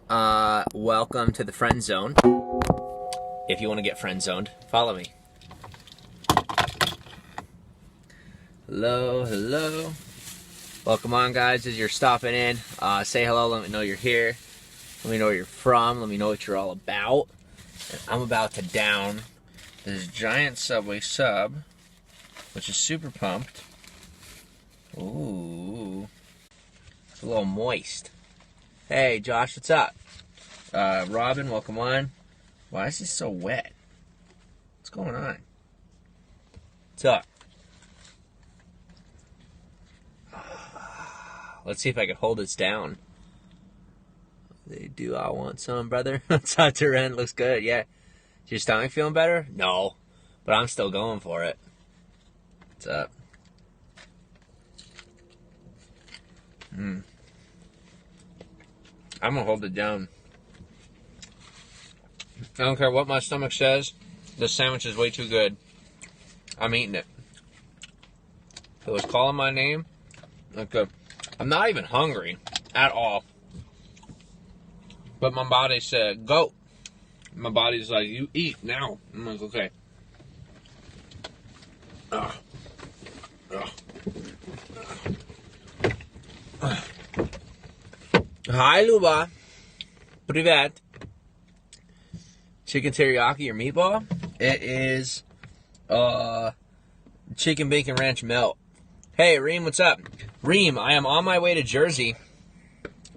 Welcome to the friend zone. If you want to get friend zoned, follow me. Hello, hello. Welcome on, guys, as you're stopping in. Say hello, let me know you're here. Let me know where you're from. Let me know what you're all about. And I'm about to down this giant Subway sub, which is super pumped. Ooh. It's a little moist. Hey, Josh, what's up? Robin, welcome on. Why is this so wet? What's going on? What's up? Let's see if I can hold this down. They do all want some, brother. What's up, Turin? Looks good, yeah. Is your stomach feeling better? No, but I'm still going for it. What's up? I'm gonna hold it down. I don't care what my stomach says. This sandwich is way too good. I'm eating it. If it was calling my name, okay. I'm not even hungry at all. But my body said, go. My body's like, you eat now. I'm like, okay. Hi, Luba. Privet. Chicken teriyaki or meatball? It is chicken bacon ranch melt. Hey, Reem, what's up? Reem, I am on my way to Jersey.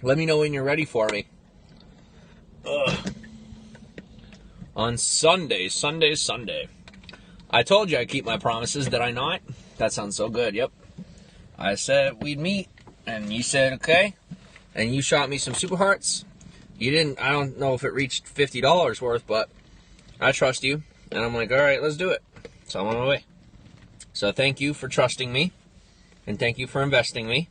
Let me know when you're ready for me. On Sunday. I told you I keep my promises, did I not? That sounds so good, yep. I said we'd meet, and you said okay. And you shot me some Super Hearts. You didn't, I don't know if it reached $50 worth, but I trust you. And I'm like, all right, let's do it. So I'm on my way. So thank you for trusting me. And thank you for investing me.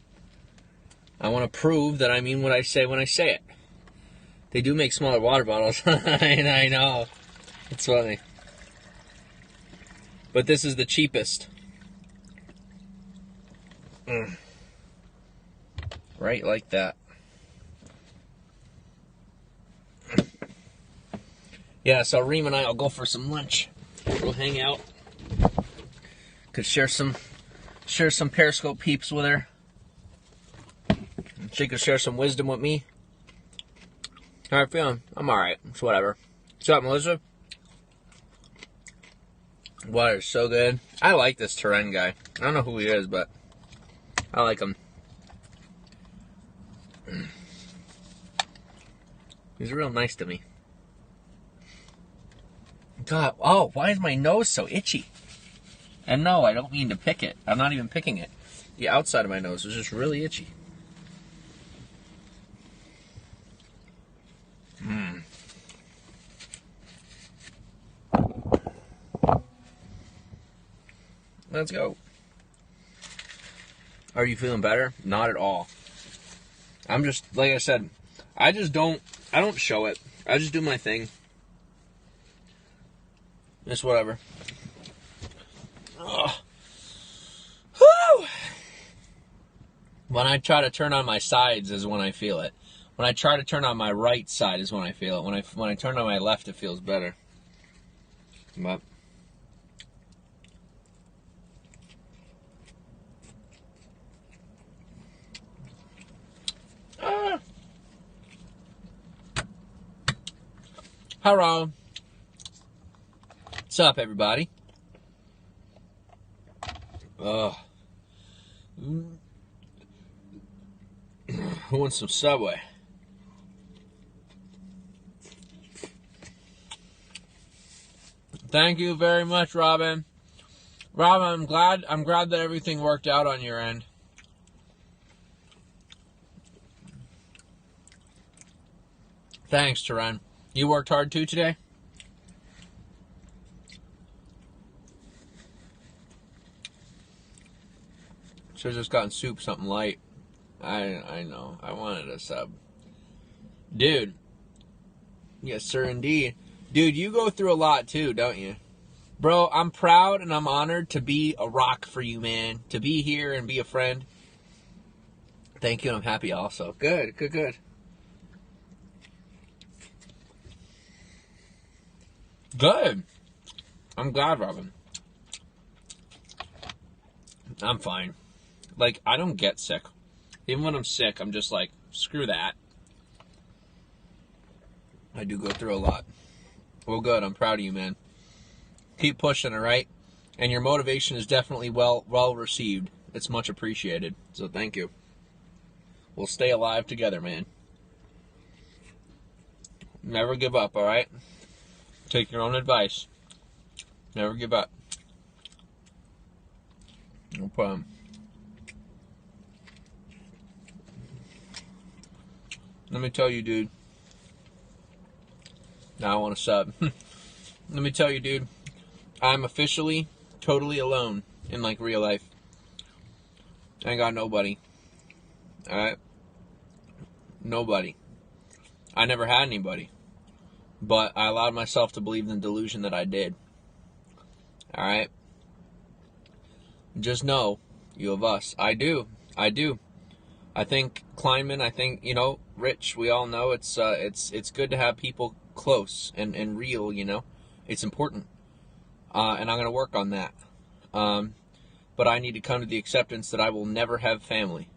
I want to prove that I mean what I say when I say it. They do make smaller water bottles. I know. It's funny. But this is the cheapest. Right like that. Yeah, so Reem and I will go for some lunch. We'll hang out. Could share some Periscope peeps with her. She could share some wisdom with me. How are you feeling? I'm alright. It's whatever. What's up, Melissa? Water's so good. I like this Turin guy. I don't know who he is, but I like him. He's real nice to me. God, oh, why is my nose so itchy? And no, I don't mean to pick it. I'm not even picking it. The outside of my nose is just really itchy. Let's go. Are you feeling better? Not at all. I'm just, like I said, I don't show it. I just do my thing. It's whatever. Ugh. Whew. When I try to turn on my sides is when I feel it. When I try to turn on my right side is when I feel it. When I turn on my left, it feels better. But hello. What's up, everybody? Who wants some Subway? Thank you very much, Robin. Robin, I'm glad that everything worked out on your end. Thanks, Turan. You worked hard too today? Should've just gotten soup, something light. I know. I wanted a sub. Dude. Yes, sir, indeed. Dude, you go through a lot too, don't you? Bro, I'm proud and I'm honored to be a rock for you, man. To be here and be a friend. Thank you, and I'm happy also. Good, good, good. Good. I'm glad, Robin. I'm fine. Like, I don't get sick. Even when I'm sick, I'm just like, screw that. I do go through a lot. Well, good. I'm proud of you, man. Keep pushing, all right? And your motivation is definitely well received. It's much appreciated. So thank you. We'll stay alive together, man. Never give up, all right? Take your own advice. Never give up. No problem. Let me tell you, dude. Now I want to sub. Let me tell you, dude. I'm officially totally alone in, like, real life. I ain't got nobody. Alright? Nobody. I never had anybody. But I allowed myself to believe in the delusion that I did. Alright? Just know, you of us. I do. I do. I think Kleinman, I think, you know, Rich, we all know it's good to have people close and real, you know. It's important. And I'm going to work on that. But I need to come to the acceptance that I will never have family.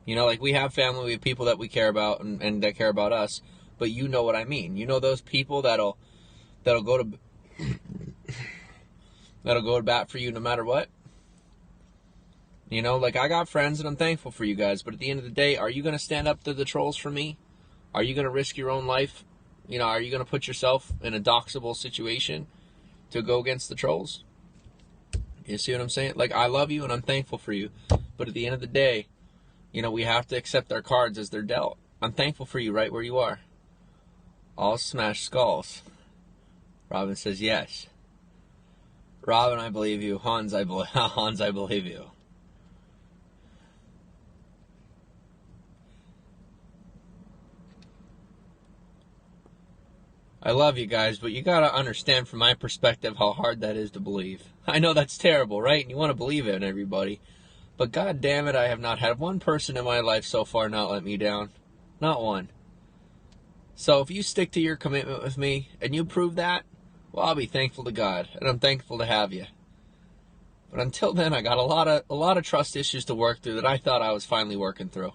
You know, like, we have family, we have people that we care about and that care about us, but you know what I mean. You know those people that'll go to bat for you no matter what? You know, like, I got friends and I'm thankful for you guys, but at the end of the day, are you going to stand up to the trolls for me? Are you going to risk your own life? You know, are you going to put yourself in a doxable situation to go against the trolls? You see what I'm saying? Like, I love you and I'm thankful for you, but at the end of the day, you know, we have to accept our cards as they're dealt. I'm thankful for you right where you are. All smashed skulls. Robin says yes. Robin, I believe you. Hans, I believe you. I love you guys, but you gotta understand from my perspective how hard that is to believe. I know that's terrible, right? And you want to believe it in everybody. But god damn it, I have not had one person in my life so far not let me down. Not one. So if you stick to your commitment with me, and you prove that, well, I'll be thankful to God, and I'm thankful to have you. But until then, I got a lot of trust issues to work through that I thought I was finally working through.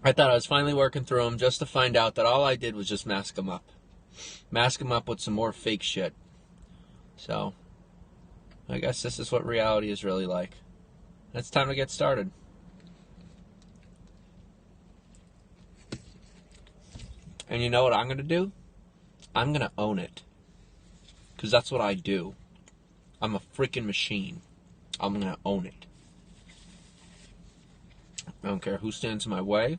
I thought I was finally working through them just to find out that all I did was just mask them up. Mask them up with some more fake shit. So, I guess this is what reality is really like. It's time to get started. And you know what I'm going to do? I'm going to own it. Because that's what I do. I'm a freaking machine. I'm going to own it. I don't care who stands in my way.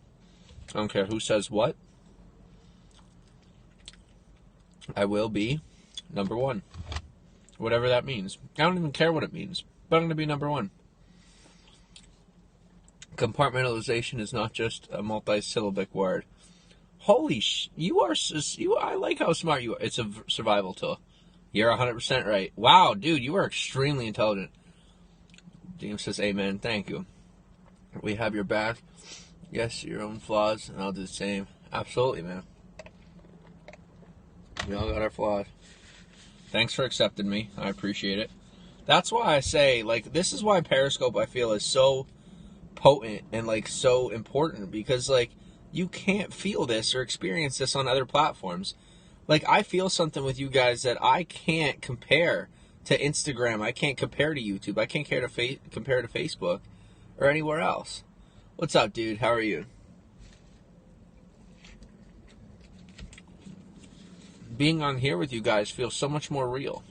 I don't care who says what. I will be number one. Whatever that means. I don't even care what it means. But I'm going to be number one. Compartmentalization is not just a multi-syllabic word. Holy I like how smart you are. It's a survival tool. You're 100% right. Wow, dude, you are extremely intelligent. James says, amen. Thank you. We have your back. Yes, your own flaws, and I'll do the same. Absolutely, man. We all got our flaws. Thanks for accepting me. I appreciate it. That's why I say, like, this is why Periscope, I feel, is so potent and, like, so important. Because, like, you can't feel this or experience this on other platforms. Like, I feel something with you guys that I can't compare to Instagram. I can't compare to YouTube. I can't compare to Facebook or anywhere else. What's up, dude? How are you? Being on here with you guys feels so much more real.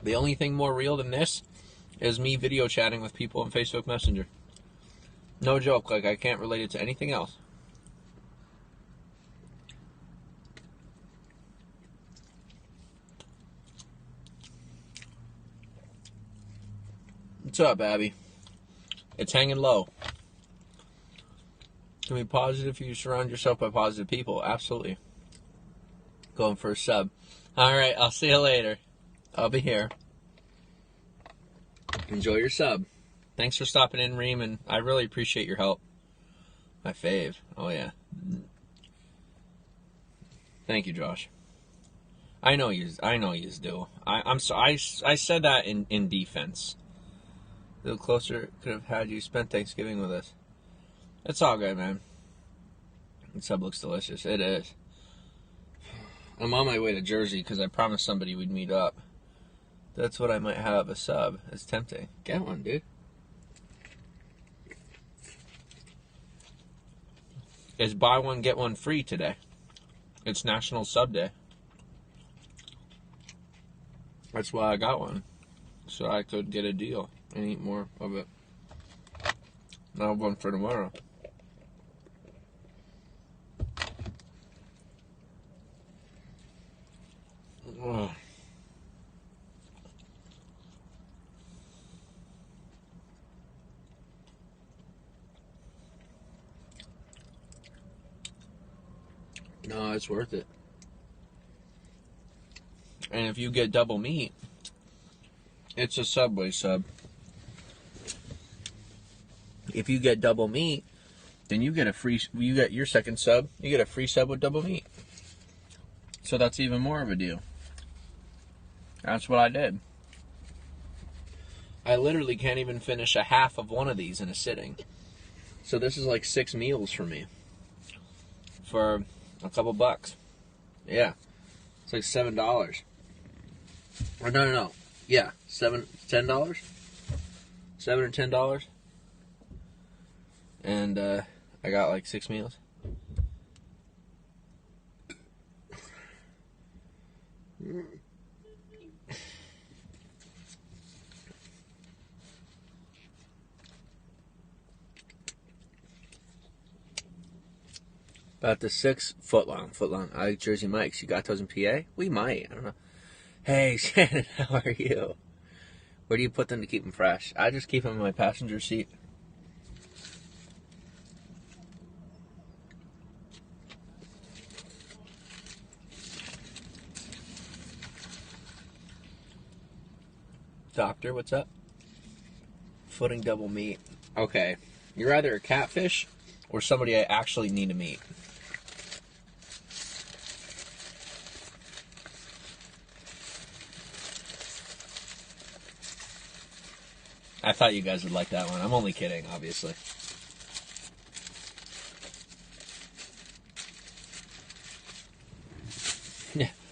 The only thing more real than this is me video chatting with people on Facebook Messenger. No joke, like, I can't relate it to anything else. What's up, Abby? It's hanging low. Can be positive if you surround yourself by positive people. Absolutely. Going for a sub. Alright, I'll see you later. I'll be here. Enjoy your sub. Thanks for stopping in, Reem, and I really appreciate your help. My fave. Oh, yeah. Thank you, Josh. I know you do. I'm sorry. I said that in defense. A little closer, could have had you spend Thanksgiving with us. It's all good, man. The sub looks delicious. It is. I'm on my way to Jersey because I promised somebody we'd meet up. That's what I might have, a sub. It's tempting. Get one, dude. It's buy one, get one free today. It's National Sub Day. That's why I got one. So I could get a deal and eat more of it. Now one for tomorrow. Ugh. No, it's worth it. And if you get double meat, it's a Subway sub. If you get double meat, then you get your second sub, you get a free sub with double meat. So that's even more of a deal. That's what I did. I literally can't even finish a half of one of these in a sitting. So this is like 6 meals for me. For a couple bucks. Yeah. It's like $7. Or no. Yeah. $10? $7 or $10. And I got like 6 meals. About the 6 footlong. I like Jersey Mike's. You got those in PA? We might. I don't know. Hey, Shannon, how are you? Where do you put them to keep them fresh? I just keep them in my passenger seat. Doctor, what's up? Footing double meat. Okay. You're either a catfish or somebody I actually need to meet. I thought you guys would like that one. I'm only kidding, obviously.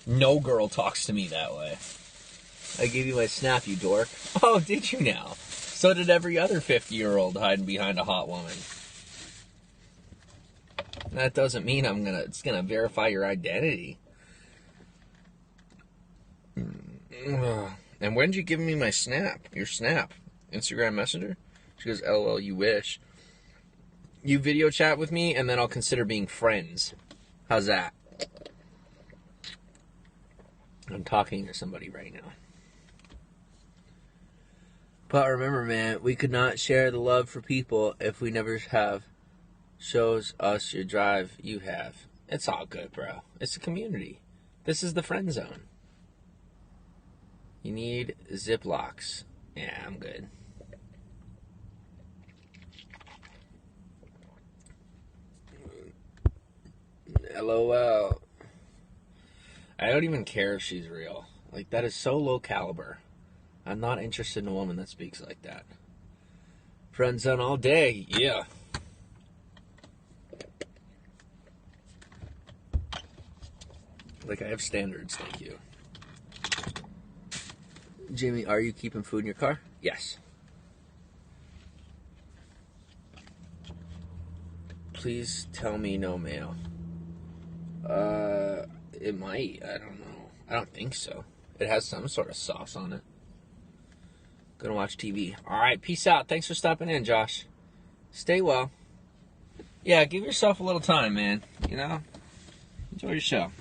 No girl talks to me that way. I gave you my snap, you dork. Oh, did you now? So did every other 50-year-old hiding behind a hot woman. That doesn't mean it's gonna verify your identity. And when did you give me my snap? Your snap? Instagram Messenger? She goes, LOL, you wish. You video chat with me, and then I'll consider being friends. How's that? I'm talking to somebody right now. But remember, man, we could not share the love for people if we never have shows us your drive you have. It's all good, bro. It's a community. This is the friend zone. You need Ziplocs. Yeah, I'm good. LOL. I don't even care if she's real. Like, that is so low caliber. I'm not interested in a woman that speaks like that. Friend zone all day. Yeah. Like, I have standards, thank you. Jimmy, are you keeping food in your car? Yes. Please tell me no mail. It might. I don't know. I don't think so. It has some sort of sauce on it. Gonna watch TV. Alright, peace out. Thanks for stopping in, Josh. Stay well. Yeah, give yourself a little time, man. You know? Enjoy your show.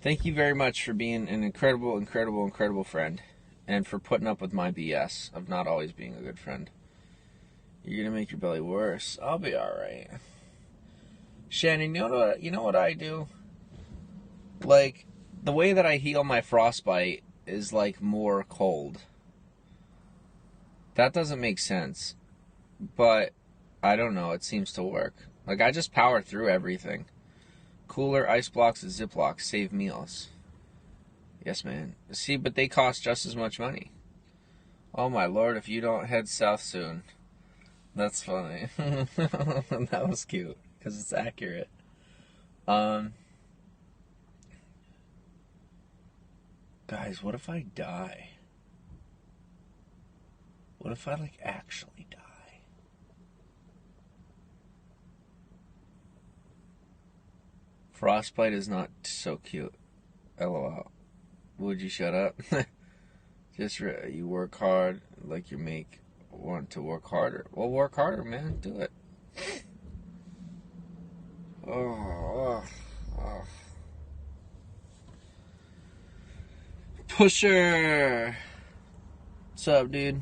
Thank you very much for being an incredible friend. And for putting up with my BS of not always being a good friend. You're gonna make your belly worse. I'll be alright. Shannon, you know what I do? Like, the way that I heal my frostbite is, like, more cold. That doesn't make sense. But I don't know. It seems to work. Like, I just power through everything. Cooler, ice blocks, and Ziplocs save meals. Yes, man. See, but they cost just as much money. Oh, my lord, if you don't head south soon. That's funny. That was cute, because it's accurate. Guys, what if I die? What if I, like, actually die? Frostbite is not so cute. LOL. Would you shut up? You work hard like you want to work harder. Well, work harder, man. Do it. Oh. Pusher. What's up, dude?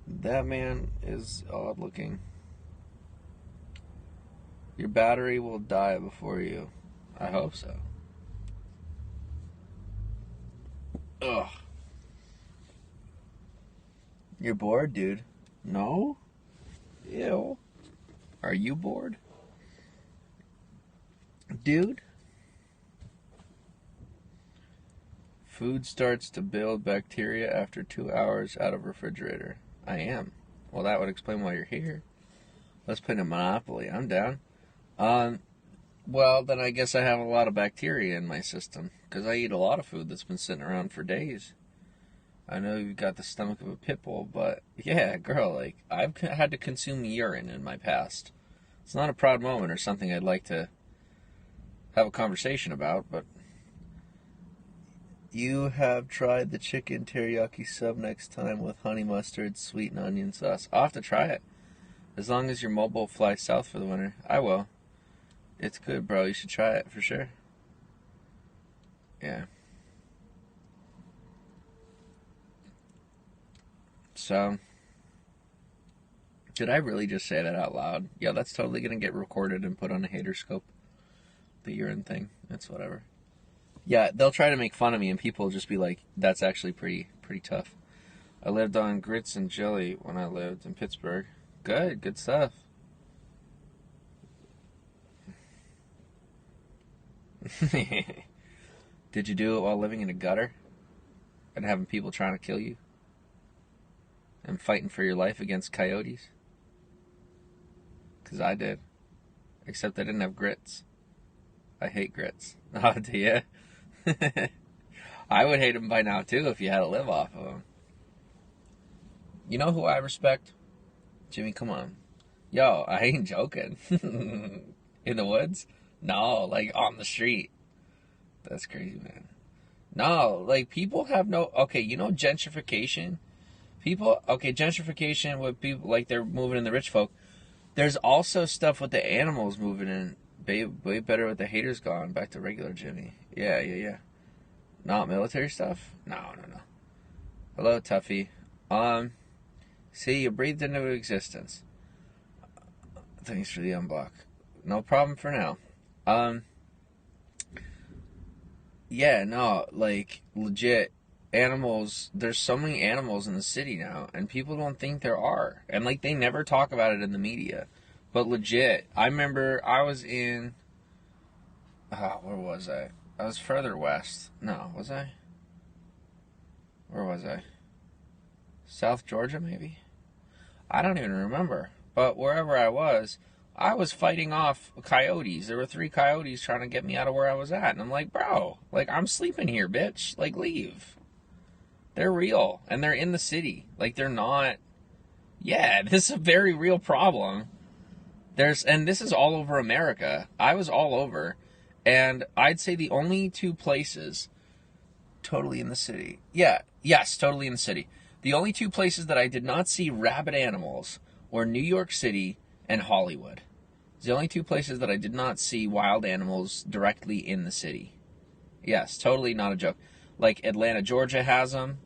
That man is odd looking. Your battery will die before you. I hope so. Ugh. You're bored, dude? No? Ew. Are you bored? Dude? Food starts to build bacteria after 2 hours out of refrigerator. I am. Well, that would explain why you're here. Let's play a Monopoly. I'm down. Well, then I guess I have a lot of bacteria in my system, because I eat a lot of food that's been sitting around for days. I know you've got the stomach of a pit bull, but yeah, girl, like, I've had to consume urine in my past. It's not a proud moment or something I'd like to have a conversation about, but you have tried the chicken teriyaki sub next time with honey mustard, sweet and onion sauce. I'll have to try it. As long as your mobile flies south for the winter, I will. It's good, bro. You should try it for sure. Yeah. So, did I really just say that out loud? Yeah, that's totally going to get recorded and put on a hater scope. The urine thing. That's whatever. Yeah, they'll try to make fun of me and people will just be like, that's actually pretty tough. I lived on grits and jelly when I lived in Pittsburgh. Good stuff. Did you do it while living in a gutter? And having people trying to kill you? And fighting for your life against coyotes? Because I did. Except I didn't have grits. I hate grits. Oh, do you? I would hate them by now, too, if you had to live off of them. You know who I respect? Jimmy, come on. Yo, I ain't joking. In the woods? No, like on the street. That's crazy, man. No, like people have no... Okay, you know gentrification? Gentrification with people, like they're moving in the rich folk. There's also stuff with the animals moving in. Way better with the haters gone. Back to regular Jimmy. Yeah. Not military stuff? No. Hello, Tuffy. See, you breathed into existence. Thanks for the unblock. No problem for now. Yeah, no, like, legit, animals, there's so many animals in the city now, and people don't think there are. And, like, they never talk about it in the media. But legit, I remember I was in, where was I? I was further west. No, was I? Where was I? South Georgia, maybe? I don't even remember. But wherever I was fighting off coyotes. There were 3 coyotes trying to get me out of where I was at. And I'm like, bro, like, I'm sleeping here, bitch. Like, leave. They're real. And they're in the city. Like, they're not... Yeah, this is a very real problem. And this is all over America. I was all over. And I'd say the only 2 places... Totally in the city. Yeah, yes, totally in the city. The only 2 places that I did not see rabid animals were New York City and Hollywood. It's the only 2 places that I did not see wild animals directly in the city. Yes, totally not a joke. Like Atlanta, Georgia has them.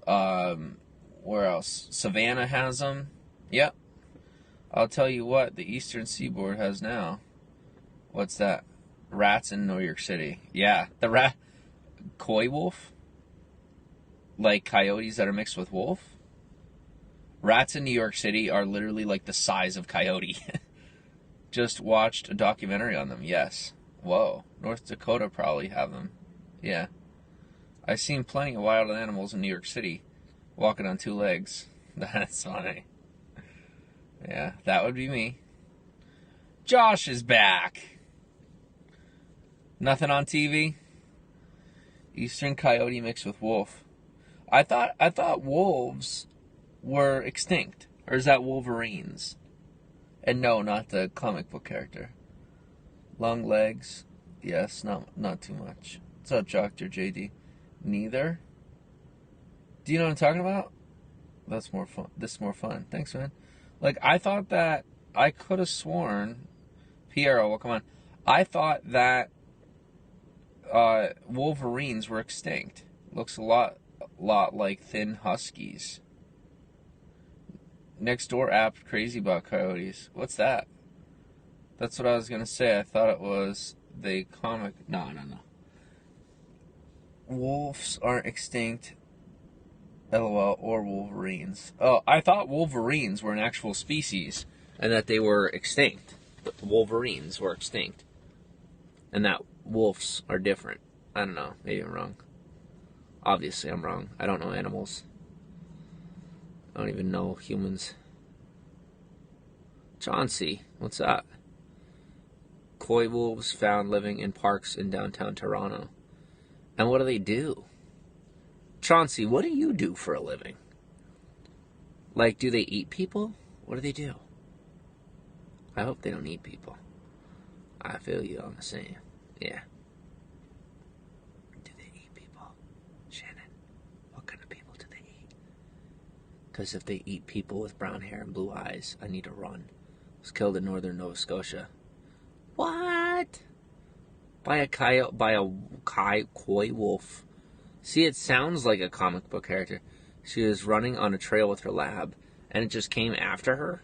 Where else? Savannah has them. Yep. I'll tell you what, the Eastern Seaboard has now. What's that? Rats in New York City. Yeah, the coy wolf? Like coyotes that are mixed with wolf? Rats in New York City are literally like the size of coyote. Just watched a documentary on them. Yes. Whoa. North Dakota probably have them. Yeah. I've seen plenty of wild animals in New York City walking on two legs. That's funny. Yeah, that would be me. Josh is back. Nothing on TV? Eastern coyote mixed with wolf. I thought wolves were extinct. Or is that Wolverines? And no, not the comic book character. Long legs. Yes, not too much. What's up, Dr. JD? Neither? Do you know what I'm talking about? That's more fun. This is more fun. Thanks, man. Like, I thought that... I could have sworn... Piero, well, come on. I thought that Wolverines were extinct. Looks a lot like thin huskies. Next door app crazy about coyotes. What's that? That's what I was gonna say. I thought it was the comic. No. Wolves aren't extinct. LOL, or Wolverines. Oh, I thought Wolverines were an actual species and that they were extinct. But the Wolverines were extinct. And that wolves are different. I don't know. Maybe I'm wrong. Obviously, I'm wrong. I don't know animals. I don't even know humans. Chauncey, what's that? Coy wolves found living in parks in downtown Toronto. And what do they do? Chauncey, what do you do for a living? Like, do they eat people? What do they do? I hope they don't eat people. I feel you on the same. Yeah. Do they eat people? Shannon, what kind of people do they eat? Because if they eat people with brown hair and blue eyes, I need to run. I was killed in northern Nova Scotia. What? By a coy wolf. See, it sounds like a comic book character. She was running on a trail with her lab, and it just came after her?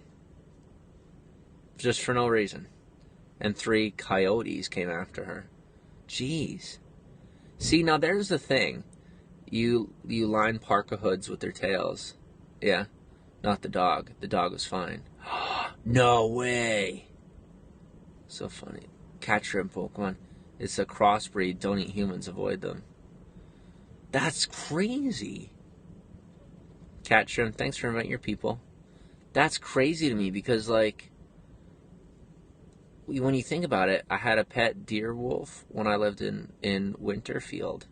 Just for no reason. And 3 coyotes came after her. Jeez. See, now there's the thing. You line parka hoods with their tails. Yeah. Not the dog. The dog was fine. No way. So funny. Cat shrimp Pokemon. It's a crossbreed. Don't eat humans. Avoid them. That's crazy. Cat shrimp, thanks for inviting your people. That's crazy to me because, like, when you think about it, I had a pet deer wolf when I lived in Winterfield.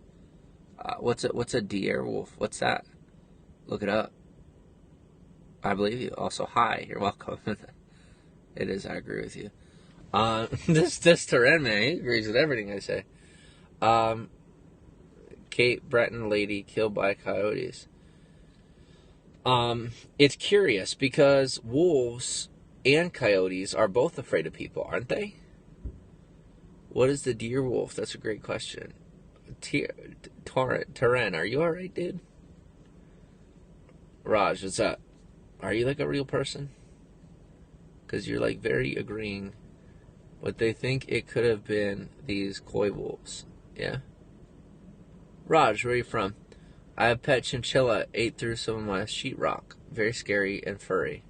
What's a deer wolf? What's that? Look it up. I believe you. Also, hi. You're welcome. It is. I agree with you. This Terren, man, he agrees with everything I say. Kate Breton lady killed by coyotes. It's curious because wolves and coyotes are both afraid of people, aren't they? What is the deer wolf? That's a great question. Terren, are you alright, dude? Raj, what's up? Are you like a real person? Because you're like very agreeing. But they think it could have been these coy wolves. Yeah? Raj, where are you from? I have pet chinchilla. Ate through some of my sheetrock. Very scary and furry.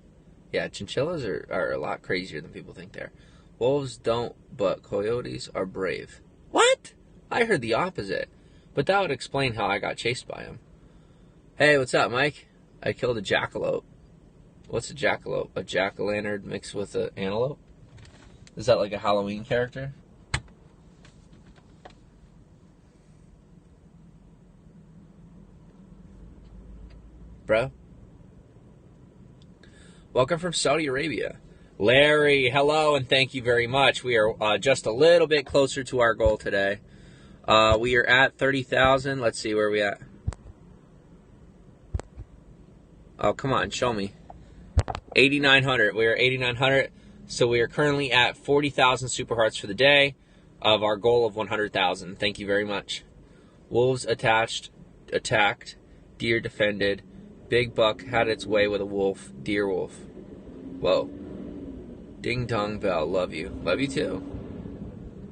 Yeah, chinchillas are a lot crazier than people think they are. Wolves don't, but coyotes are brave. What? I heard the opposite. But that would explain how I got chased by him. Hey, what's up, Mike? I killed a jackalope. What's a jackalope? A jack-o'-lantern mixed with an antelope? Is that like a Halloween character? Bro? Welcome from Saudi Arabia. Larry, hello, and thank you very much. We are just a little bit closer to our goal today. We are at 30,000. Let's see where we at. Oh, come on, show me. 8,900. We are 8,900. So we are currently at 40,000 super hearts for the day of our goal of 100,000. Thank you very much. Wolves attacked. Deer defended. Big buck had its way with a wolf. Deer wolf. Whoa. Ding dong bell. Love you. Love you too.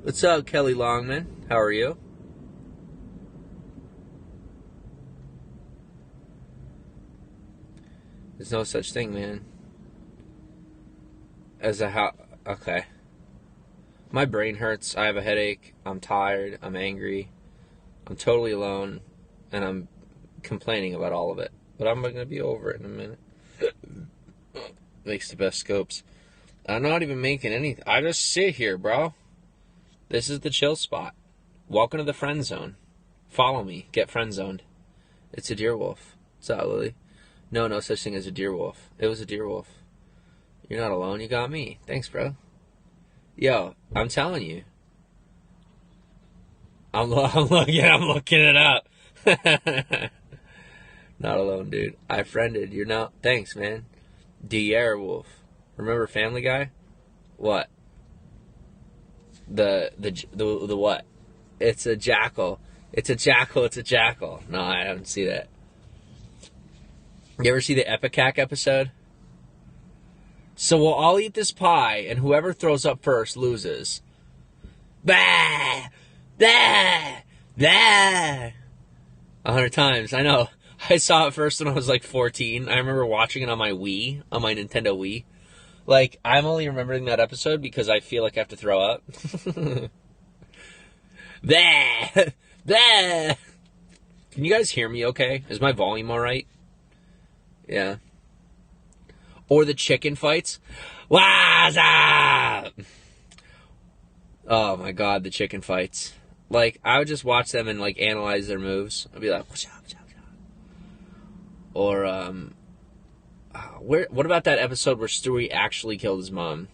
What's up, Kelly Longman? How are you? There's no such thing, man. As a how? Okay. My brain hurts. I have a headache. I'm tired. I'm angry. I'm totally alone, and I'm complaining about all of it. But I'm gonna be over it in a minute. Makes the best scopes. I'm not even making anything. I just sit here, bro. This is the chill spot. Welcome to the friend zone. Follow me. Get friend zoned. It's a deer wolf. What's up, Lily? No such thing as a deer wolf. It was a deer wolf. You're not alone. You got me. Thanks, bro. Yo, I'm telling you. I'm looking it up. Not alone, dude. I friended. You're not. Thanks, man. Deer wolf. Remember Family Guy? What? The what? It's a jackal. It's a jackal. It's a jackal. No, I haven't seen that. You ever see the Epicac episode? So we'll all eat this pie, and whoever throws up first loses. Bah! Bah! Bah! 100 times, I know. I saw it first when I was like 14. I remember watching it on my Wii, on my Nintendo Wii. Like, I'm only remembering that episode because I feel like I have to throw up. Bah! Bah! Can you guys hear me okay? Is my volume alright? Yeah. Or the chicken fights. What's up? Oh my god, the chicken fights. Like, I would just watch them and like analyze their moves. I'd be like, what's up? Or what about that episode where Stewie actually killed his mom?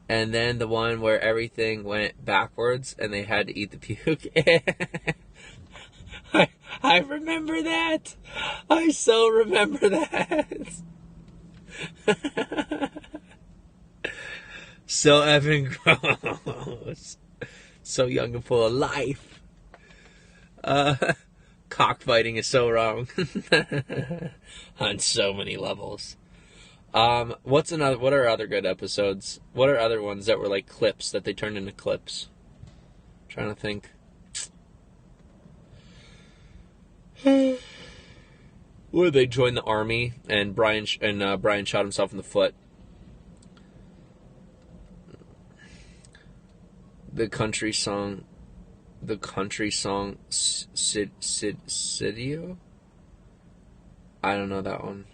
And then the one where everything went backwards and they had to eat the puke. I remember that. I so remember that. So effing gross. So young and full of life. Cockfighting is so wrong. On so many levels. What are other good episodes? What are other ones that were like clips that they turned into clips? I'm trying to think. Where they joined the army and Brian shot himself in the foot. The country song Sidio? I don't know that one.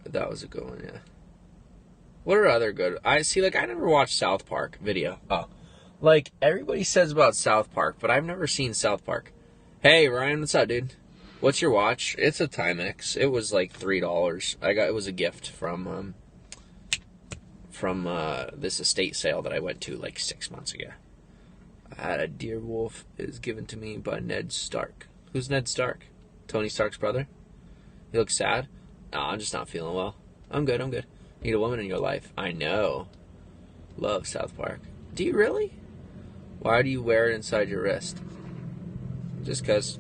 That was a good one, yeah. What are other good? I never watched South Park video. Oh. Like, everybody says about South Park, but I've never seen South Park. Hey, Ryan, what's up, dude? What's your watch? It's a Timex. It was like $3. It was a gift from this estate sale that I went to like 6 months ago. I had a deer wolf. It was given to me by Ned Stark. Who's Ned Stark? Tony Stark's brother? You look sad? No, I'm just not feeling well. I'm good. Need a woman in your life. I know. Love South Park. Do you really? Why do you wear it inside your wrist? Just because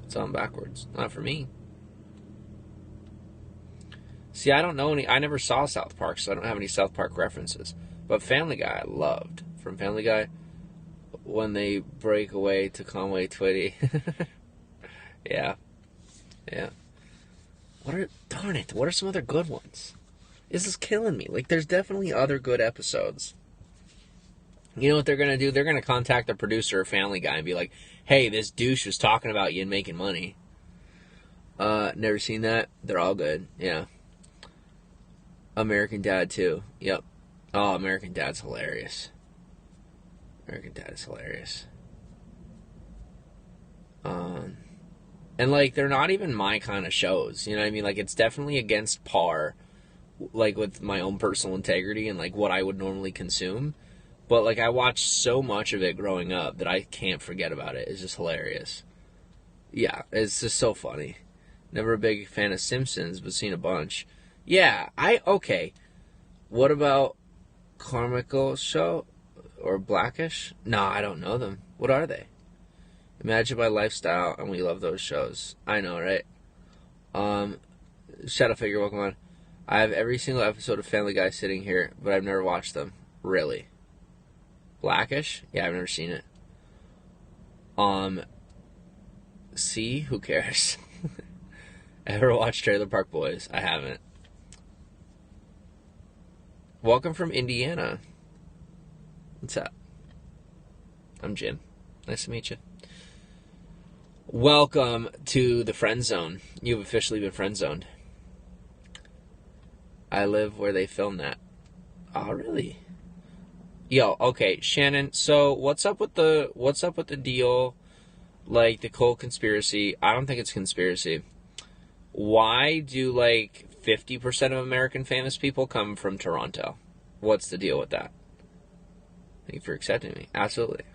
it's on backwards. Not for me. See, I don't know any. I never saw South Park, so I don't have any South Park references. But Family Guy, I loved. From Family Guy, when they break away to Conway Twitty. Yeah. Darn it, what are some other good ones? This is killing me. Like, there's definitely other good episodes. You know what they're going to do? They're going to contact the producer of Family Guy and be like, hey, this douche was talking about you and making money. Never seen that? They're all good, yeah. American Dad, too. Yep. Oh, American Dad's hilarious. American Dad is hilarious. And, like, they're not even my kind of shows. You know what I mean? Like, it's definitely against par, like, with my own personal integrity and, like, what I would normally consume. But, like, I watched so much of it growing up that I can't forget about it. It's just hilarious. Yeah, it's just so funny. Never a big fan of Simpsons, but seen a bunch. Yeah, okay. What about Carmichael Show? Or Blackish? No, I don't know them. What are they? Imagine My Lifestyle, and we love those shows. I know, right? Shadow Figure, welcome on. I have every single episode of Family Guy sitting here, but I've never watched them. Really? Blackish? Yeah, I've never seen it. See? Who cares? Ever watched Trailer Park Boys? I haven't. Welcome from Indiana. What's up? I'm Jim. Nice to meet you. Welcome to the friend zone. You've officially been friend zoned. I live where they filmed that. Oh, really? Yo, okay, Shannon. So what's up with the deal? Like the Cole conspiracy? I don't think it's conspiracy. Why do like 50% of American famous people come from Toronto? What's the deal with that? Thank you for accepting me. Absolutely.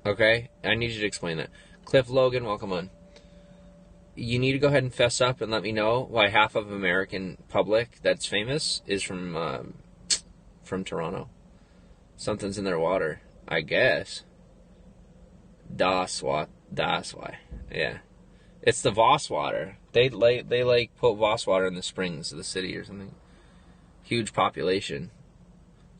Okay, I need you to explain that. Cliff Logan, welcome on. You need to go ahead and fess up and let me know why half of American public that's famous is from Toronto. Something's in their water, I guess. Das why. Yeah. It's the Voss water. They put Voss water in the springs of the city or something. Huge population.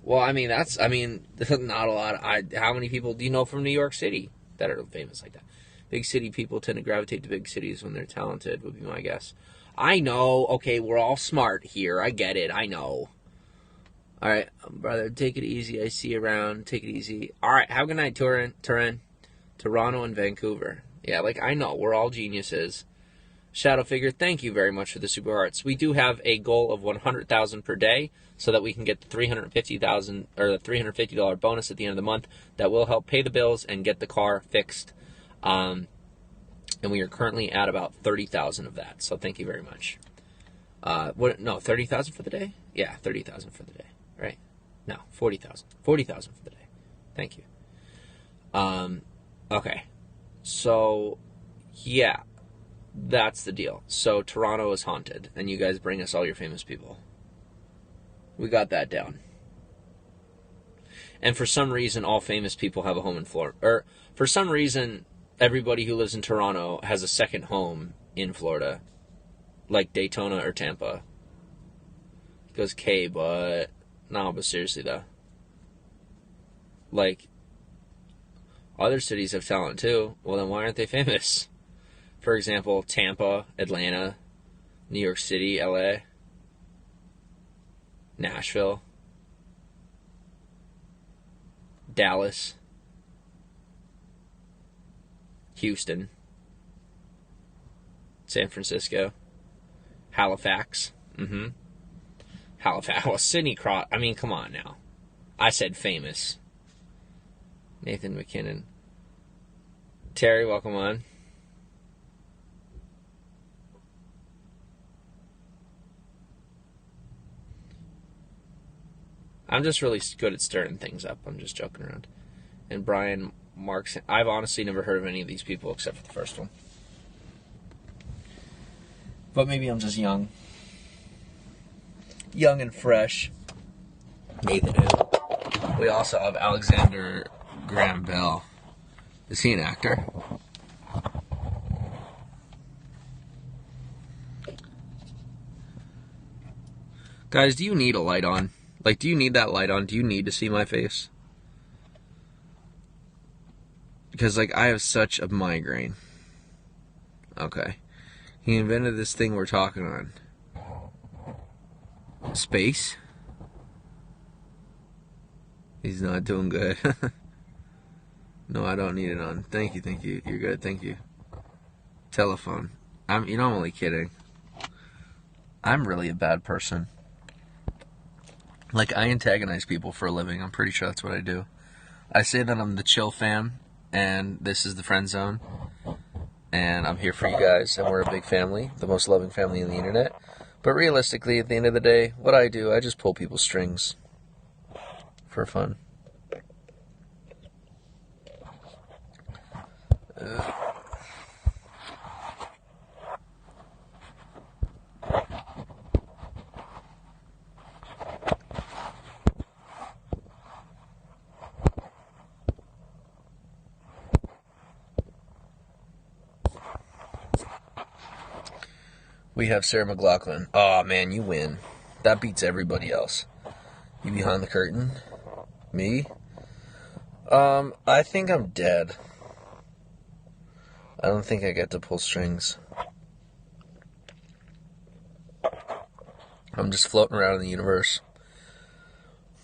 Well, I mean, there's not a lot. How many people do you know from New York City that are famous like that? Big city people tend to gravitate to big cities when they're talented, would be my guess. I know. Okay, we're all smart here. I get it. I know. All right, brother, take it easy. I see you around. Take it easy. All right, have a good night, Turin, Toronto, and Vancouver. Yeah, like, I know. We're all geniuses. Shadow Figure, thank you very much for the super hearts. We do have a goal of 100,000 per day so that we can get the $350,000 or the $350 bonus at the end of the month that will help pay the bills and get the car fixed. And we are currently at about 30,000 of that. So thank you very much. 30,000 for the day? Yeah, 30,000 for the day. Right? No, 40,000. 40,000 for the day. Thank you. Okay. So, yeah. That's the deal. So Toronto is haunted, and you guys bring us all your famous people. We got that down. And for some reason, all famous people have a home in Florida. Or for some reason, everybody who lives in Toronto has a second home in Florida, like Daytona or Tampa. He goes, K, but no, but seriously though, like other cities have talent too. Well, then why aren't they famous? For example, Tampa, Atlanta, New York City, LA, Nashville, Dallas, Houston, San Francisco, Halifax. Halifax. Well, Sidney Crosby. I mean, come on now. I said famous. Nathan McKinnon. Terry, welcome on. I'm just really good at stirring things up. I'm just joking around. And Brian Marks. I've honestly never heard of any of these people except for the first one. But maybe I'm just young. Young and fresh. Nathan who? We also have Alexander Graham Bell. Is he an actor? Guys, do you need a light on? Like, do you need that light on? Do you need to see my face? Because, like, I have such a migraine. Okay. He invented this thing we're talking on. Space? He's not doing good. No, I don't need it on. Thank you. You're good, thank you. Telephone. I'm only kidding. I'm really a bad person. Like, I antagonize people for a living. I'm pretty sure that's what I do. I say that I'm the chill fam, and this is the friend zone. And I'm here for you guys, and we're a big family, the most loving family on the internet. But realistically, at the end of the day, what I do, I just pull people's strings for fun. We have Sarah McLachlan. Oh man, you win. That beats everybody else. You behind the curtain? Me? I think I'm dead. I don't think I get to pull strings. I'm just floating around in the universe,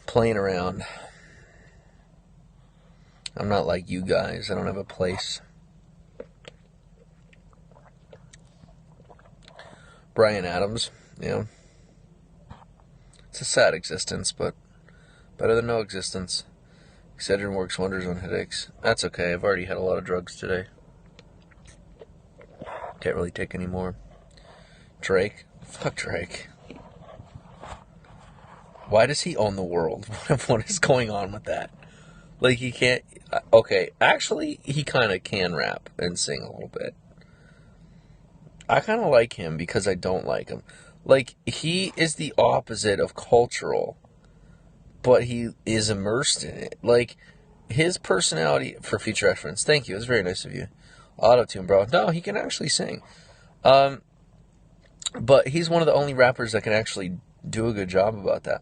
playing around. I'm not like you guys. I don't have a place. Bryan Adams, it's a sad existence, but better than no existence. Excedrin works wonders on headaches. That's okay. I've already had a lot of drugs today. Can't really take any more. Drake? Fuck Drake. Why does he own the world? What is going on with that? Like, he can't... Okay, actually, he kind of can rap and sing a little bit. I kind of like him because I don't like him. Like, he is the opposite of cultural, but he is immersed in it. Like, his personality... For future reference, thank you. It's very nice of you. Auto-tune, bro. No, he can actually sing. But he's one of the only rappers that can actually do a good job about that.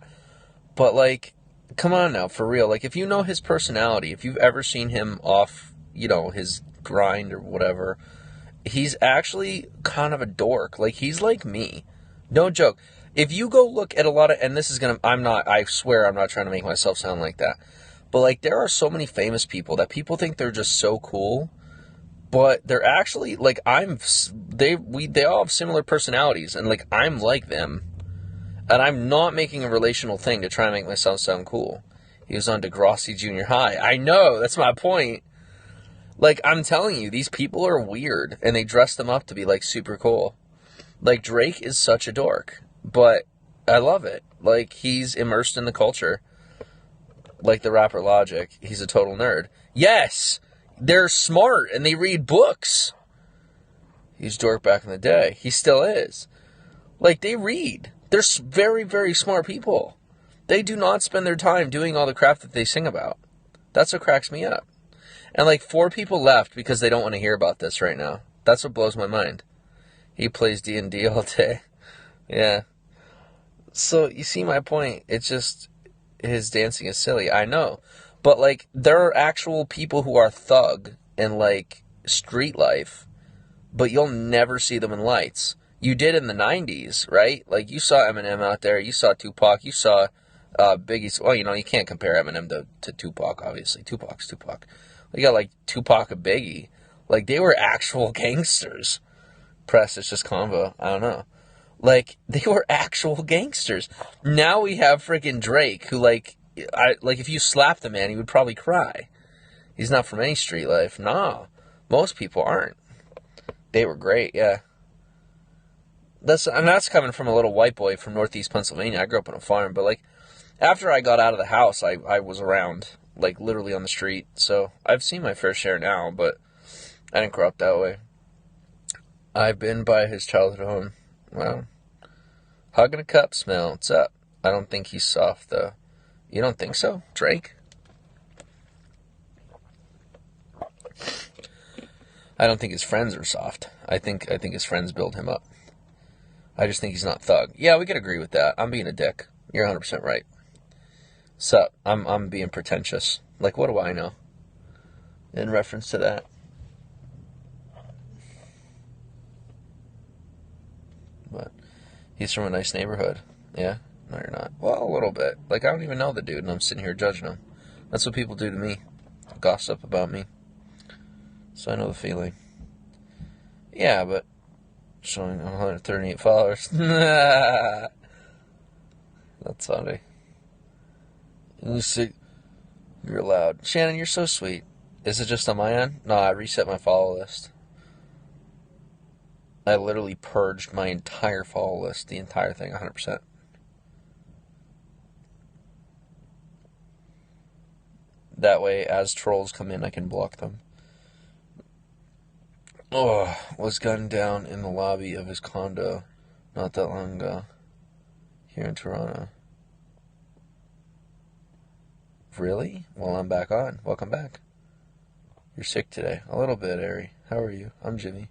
But, like, come on now, for real. Like, if you know his personality, if you've ever seen him off, his grind or whatever, he's actually kind of a dork. Like, he's like me. No joke. If you go look at a lot of, and this is I swear I'm not trying to make myself sound like that. But, like, there are so many famous people that people think they're just so cool. But they're actually, like, they all have similar personalities. And, like, I'm like them. And I'm not making a relational thing to try and make myself sound cool. He was on Degrassi Junior High. I know, that's my point. Like, I'm telling you, these people are weird, and they dress them up to be, like, super cool. Like, Drake is such a dork, but I love it. Like, he's immersed in the culture. Like the rapper Logic, he's a total nerd. Yes! They're smart, and they read books. He's a dork back in the day. He still is. Like, they read. They're very, very smart people. They do not spend their time doing all the crap that they sing about. That's what cracks me up. And, like, 4 people left because they don't want to hear about this right now. That's what blows my mind. He plays D&D all day. Yeah. So, you see my point. It's just, his dancing is silly. I know. But, like, there are actual people who are thug and, like, street life, but you'll never see them in lights. You did in the 90s, right? Like, you saw Eminem out there. You saw Tupac. You saw Biggie. Well, you can't compare Eminem to Tupac, obviously. Tupac's Tupac. You got, like, Tupac and Biggie. Like, they were actual gangsters. Press, it's just convo. I don't know. Like, they were actual gangsters. Now we have freaking Drake, who, like, if you slapped the man, he would probably cry. He's not from any street life. Nah. Most people aren't. They were great, yeah. That's coming from a little white boy from Northeast Pennsylvania. I grew up on a farm, but, like, after I got out of the house, I was around, like, literally on the street. So I've seen my fair share now, but I didn't grow up that way. I've been by his childhood home. Wow. Hug and a cup smell. What's up? I don't think he's soft, though. You don't think so, Drake? I don't think his friends are soft. I think his friends build him up. I just think he's not thug. Yeah, we could agree with that. I'm being a dick. You're 100% right. Sup? I'm being pretentious. Like, what do I know? In reference to that. But he's from a nice neighborhood. Yeah? No, you're not. Well, a little bit. Like, I don't even know the dude, and I'm sitting here judging him. That's what people do to me. Gossip about me. So I know the feeling. Yeah, but showing 138 followers. That's funny. You're loud. Shannon, you're so sweet. Is it just on my end? No, I reset my follow list. I literally purged my entire follow list. The entire thing, 100%. That way, as trolls come in, I can block them. Oh, was gunned down in the lobby of his condo not that long ago. Here in Toronto. Really? Well, I'm back on. Welcome back. You're sick today. A little bit, Ari. How are you? I'm Jimmy.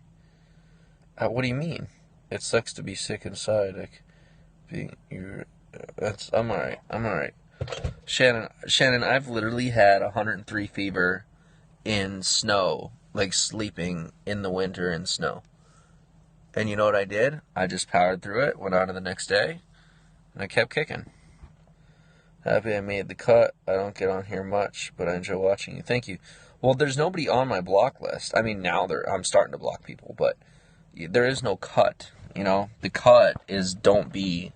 What do you mean? It sucks to be sick inside. I'm alright. I'm alright. Shannon, I've literally had 103 fever in snow, like sleeping in the winter in snow. And you know what I did? I just powered through it, went on to the next day, And I kept kicking. Happy I made the cut. I don't get on here much, but I enjoy watching you. Thank you. Well, there's nobody on my block list. I mean, now I'm starting to block people, but there is no cut. You know, the cut is don't be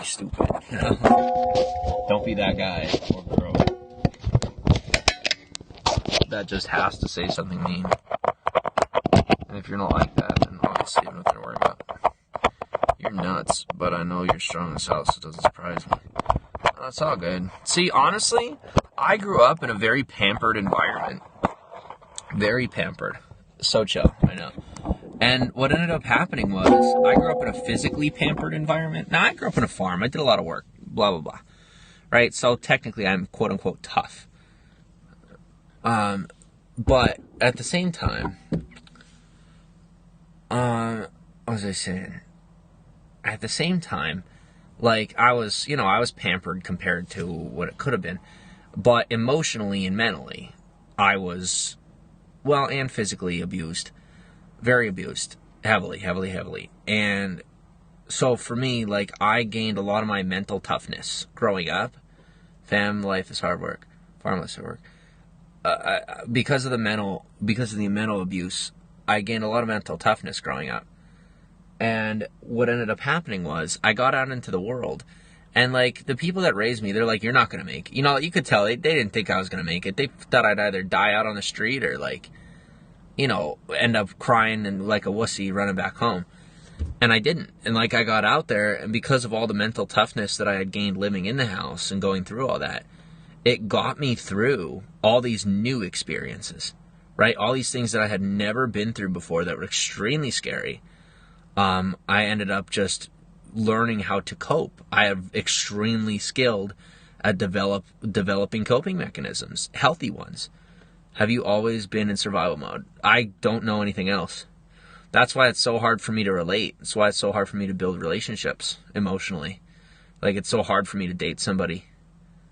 stupid. You know? Don't be that guy or girl that just has to say something mean. And if you're not like that, then obviously I'm not going to worry about it. You're nuts, but I know you're strong as hell, so it doesn't surprise me. That's all good. See, honestly, I grew up in a very pampered environment. Very pampered. So chill, I know. And what ended up happening was, I grew up in a physically pampered environment. Now, I grew up in a farm. I did a lot of work. Blah, blah, blah. Right? So, technically, I'm quote-unquote tough. But, at the same time, what was I saying? At the same time, like, I was pampered compared to what it could have been. But emotionally and mentally, I was, well, and physically abused. Very abused. Heavily. And so for me, like, I gained a lot of my mental toughness growing up. Fam life is hard work. Farm life is hard work. Because of the mental abuse, I gained a lot of mental toughness growing up. And what ended up happening was, I got out into the world, and, like, the people that raised me, they're like, you're not going to make it. You know, you could tell, they didn't think I was going to make it. They thought I'd either die out on the street or, like, you know, end up crying and like a wussy running back home. And I didn't. And, like, I got out there, and because of all the mental toughness that I had gained living in the house and going through all that, it got me through all these new experiences, right? All these things that I had never been through before that were extremely scary. I ended up just learning how to cope. I am extremely skilled at developing coping mechanisms, healthy ones. Have you always been in survival mode? I don't know anything else. That's why it's so hard for me to relate. That's why it's so hard for me to build relationships emotionally. Like, it's so hard for me to date somebody.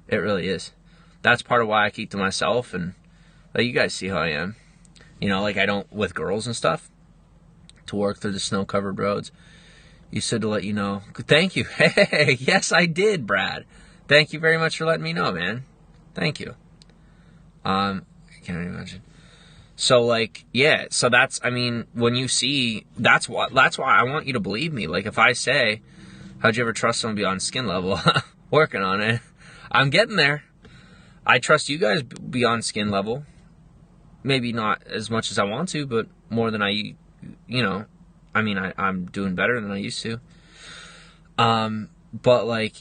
It really is. That's part of why I keep to myself, and, like, you guys see how I am. You know, like, I don't, with girls and stuff, to work through the snow-covered roads. You said to let you know. Thank you. Hey, yes, I did, Brad. Thank you very much for letting me know, man. Thank you. I can't even imagine. So, like, yeah, so that's, I mean, when you see, that's why I want you to believe me. Like, if I say, how'd you ever trust someone beyond skin level? Working on it. I'm getting there. I trust you guys beyond skin level. Maybe not as much as I want to, but more than you know, I mean, I'm doing better than I used to. But, like,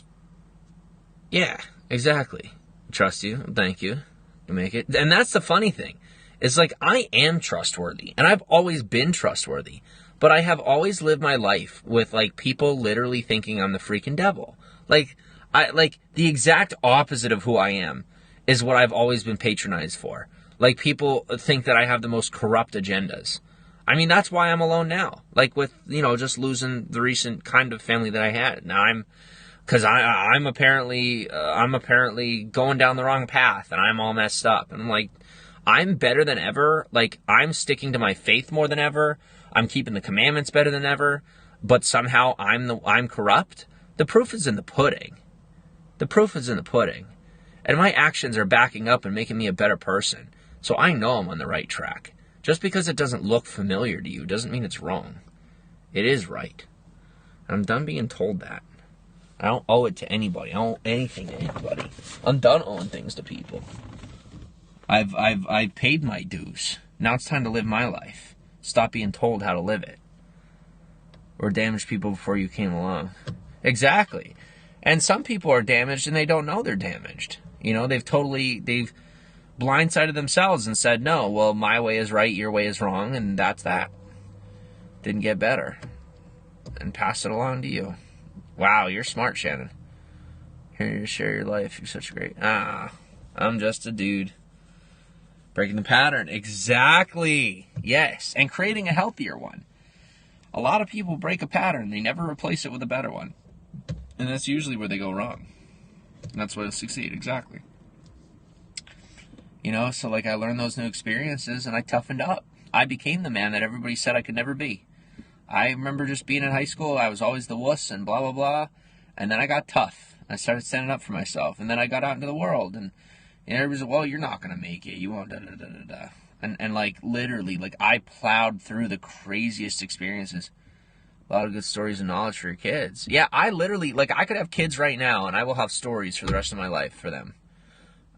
yeah, exactly. Trust you. Thank you. You make it. And that's the funny thing. It's like, I am trustworthy, and I've always been trustworthy, but I have always lived my life with, like, people literally thinking I'm the freaking devil. Like, the exact opposite of who I am is what I've always been patronized for. Like, people think that I have the most corrupt agendas. I mean, that's why I'm alone now. Like, with, you know, just losing the recent kind of family that I had. Now because I'm apparently going down the wrong path, and I'm all messed up. And I'm like, I'm better than ever. Like, I'm sticking to my faith more than ever. I'm keeping the commandments better than ever. But somehow I'm corrupt. The proof is in the pudding. The proof is in the pudding. And my actions are backing up and making me a better person. So I know I'm on the right track. Just because it doesn't look familiar to you doesn't mean it's wrong. It is right. And I'm done being told that. I don't owe it to anybody. I don't owe anything to anybody. I'm done owing things to people. I've paid my dues. Now it's time to live my life. Stop being told how to live it. Or damage people before you came along. Exactly. And some people are damaged and they don't know they're damaged. You know, they've blindsided themselves and said, no, well, my way is right, your way is wrong, and that's that. Didn't get better. And passed it along to you. Wow, you're smart, Shannon. Here to share your life. You're such a great... I'm just a dude. Breaking the pattern. Exactly. Yes. And creating a healthier one. A lot of people break a pattern. They never replace it with a better one. And that's usually where they go wrong. And that's where they'll succeed. Exactly. You know, so, like, I learned those new experiences and I toughened up. I became the man that everybody said I could never be. I remember just being in high school, I was always the wuss and blah, blah, blah. And then I got tough. I started standing up for myself. And then I got out into the world. And everybody's like, well, you're not going to make it. You won't, da-da-da-da-da. And like, literally, like, I plowed through the craziest experiences. A lot of good stories and knowledge for your kids. Yeah, I literally, like, I could have kids right now, and I will have stories for the rest of my life for them.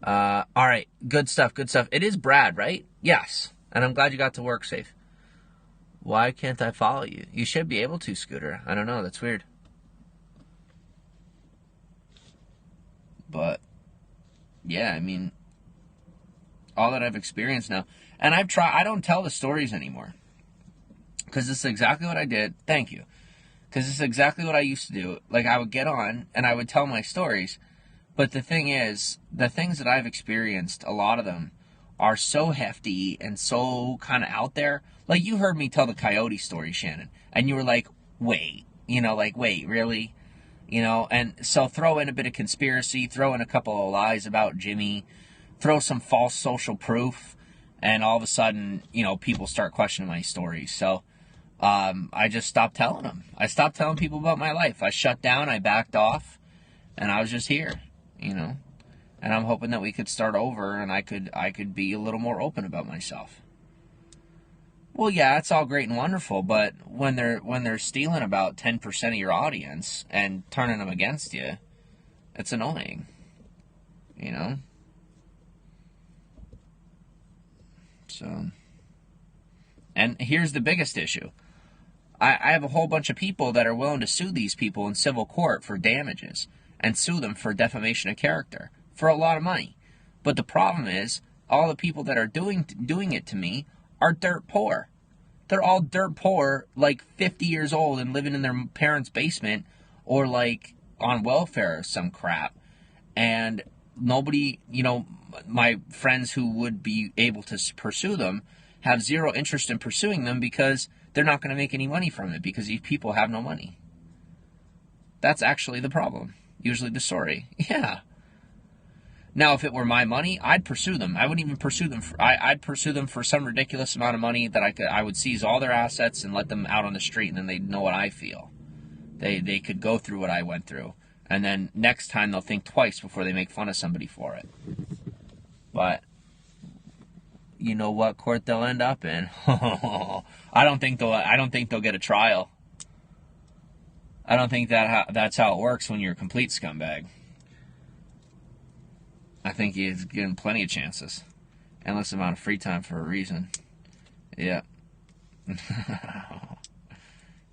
All right, good stuff, good stuff. It is Brad, right? Yes, and I'm glad you got to work safe. Why can't I follow you? You should be able to, Scooter. I don't know, that's weird. But, yeah, I mean, all that I've experienced now, and I don't tell the stories anymore. Because this is exactly what I did. Thank you. Because this is exactly what I used to do. Like, I would get on, and I would tell my stories. But the thing is, the things that I've experienced, a lot of them, are so hefty and so kind of out there. Like, you heard me tell the coyote story, Shannon. And you were like, wait. You know, like, wait, really? You know, and so throw in a bit of conspiracy, throw in a couple of lies about Jimmy, throw some false social proof, and all of a sudden, you know, people start questioning my stories. So, I just stopped telling them. I stopped telling people about my life. I shut down, I backed off, and I was just here, you know. And I'm hoping that we could start over and I could be a little more open about myself. Well, yeah, it's all great and wonderful, but when they're stealing about 10% of your audience and turning them against you, it's annoying, you know. So, and here's the biggest issue. I have a whole bunch of people that are willing to sue these people in civil court for damages and sue them for defamation of character for a lot of money. But the problem is, all the people that are doing it to me are dirt poor. They're all dirt poor, like 50 years old and living in their parents' basement or like on welfare or some crap. And nobody, you know, my friends who would be able to pursue them have zero interest in pursuing them because they're not going to make any money from it because these people have no money. That's actually the problem. Usually the story. Yeah. Now, if it were my money, I'd pursue them. I wouldn't even pursue them. I'd pursue them for some ridiculous amount of money that I would seize all their assets and let them out on the street, and then they'd know what I feel. They could go through what I went through. And then next time they'll think twice before they make fun of somebody for it. But you know what court they'll end up in? I don't think they'll get a trial. I don't think that's how it works when you're a complete scumbag. I think he's given plenty of chances. Endless amount of free time for a reason. Yeah.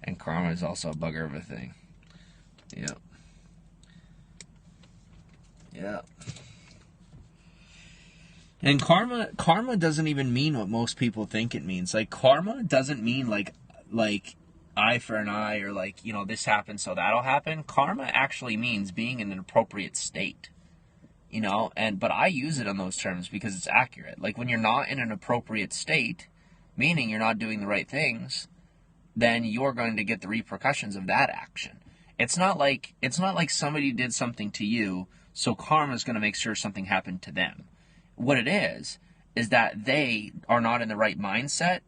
And karma is also a bugger of a thing. Yep. Yeah. And karma doesn't even mean what most people think it means. Like, karma doesn't mean like eye for an eye or like, you know, this happened so that'll happen. Karma actually means being in an appropriate state. You know, but I use it on those terms because it's accurate. Like, when you're not in an appropriate state, meaning you're not doing the right things, then you're going to get the repercussions of that action. It's not like somebody did something to you, so karma is going to make sure something happened to them. What it is that they are not in the right mindset,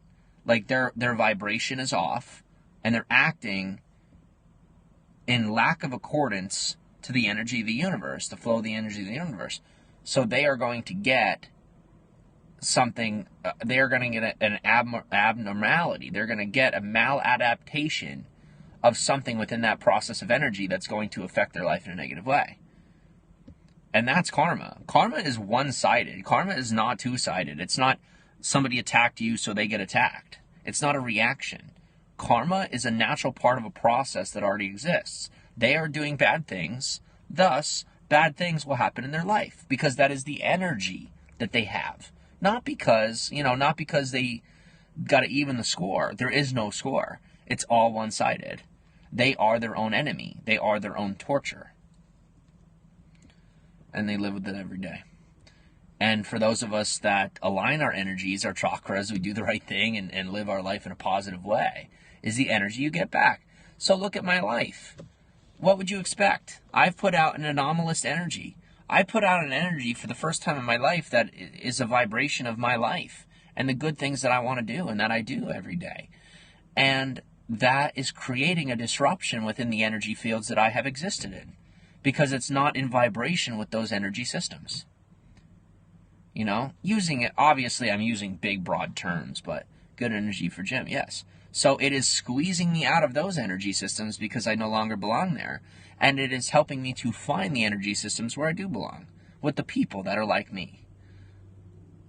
like their vibration is off, and they're acting in lack of accordance to the energy of the universe, the flow of the energy of the universe. So they are going to get something, they are going to get an abnormality. They're going to get a maladaptation of something within that process of energy that's going to affect their life in a negative way. And that's karma. Karma is one-sided. Karma is not two-sided. It's not somebody attacked you so they get attacked. It's not a reaction. Karma is a natural part of a process that already exists. They are doing bad things, thus bad things will happen in their life because that is the energy that they have. Not because they got to even the score. There is no score. It's all one-sided. They are their own enemy. They are their own torture. And they live with it every day. And for those of us that align our energies, our chakras, we do the right thing and live our life in a positive way, is the energy you get back. So look at my life. What would you expect? I've put out an anomalous energy. I put out an energy for the first time in my life that is a vibration of my life and the good things that I want to do and that I do every day. And that is creating a disruption within the energy fields that I have existed in, because it's not in vibration with those energy systems. You know, using it, obviously I'm using big broad terms, but good energy for Jim, yes. So it is squeezing me out of those energy systems because I no longer belong there. And it is helping me to find the energy systems where I do belong, with the people that are like me.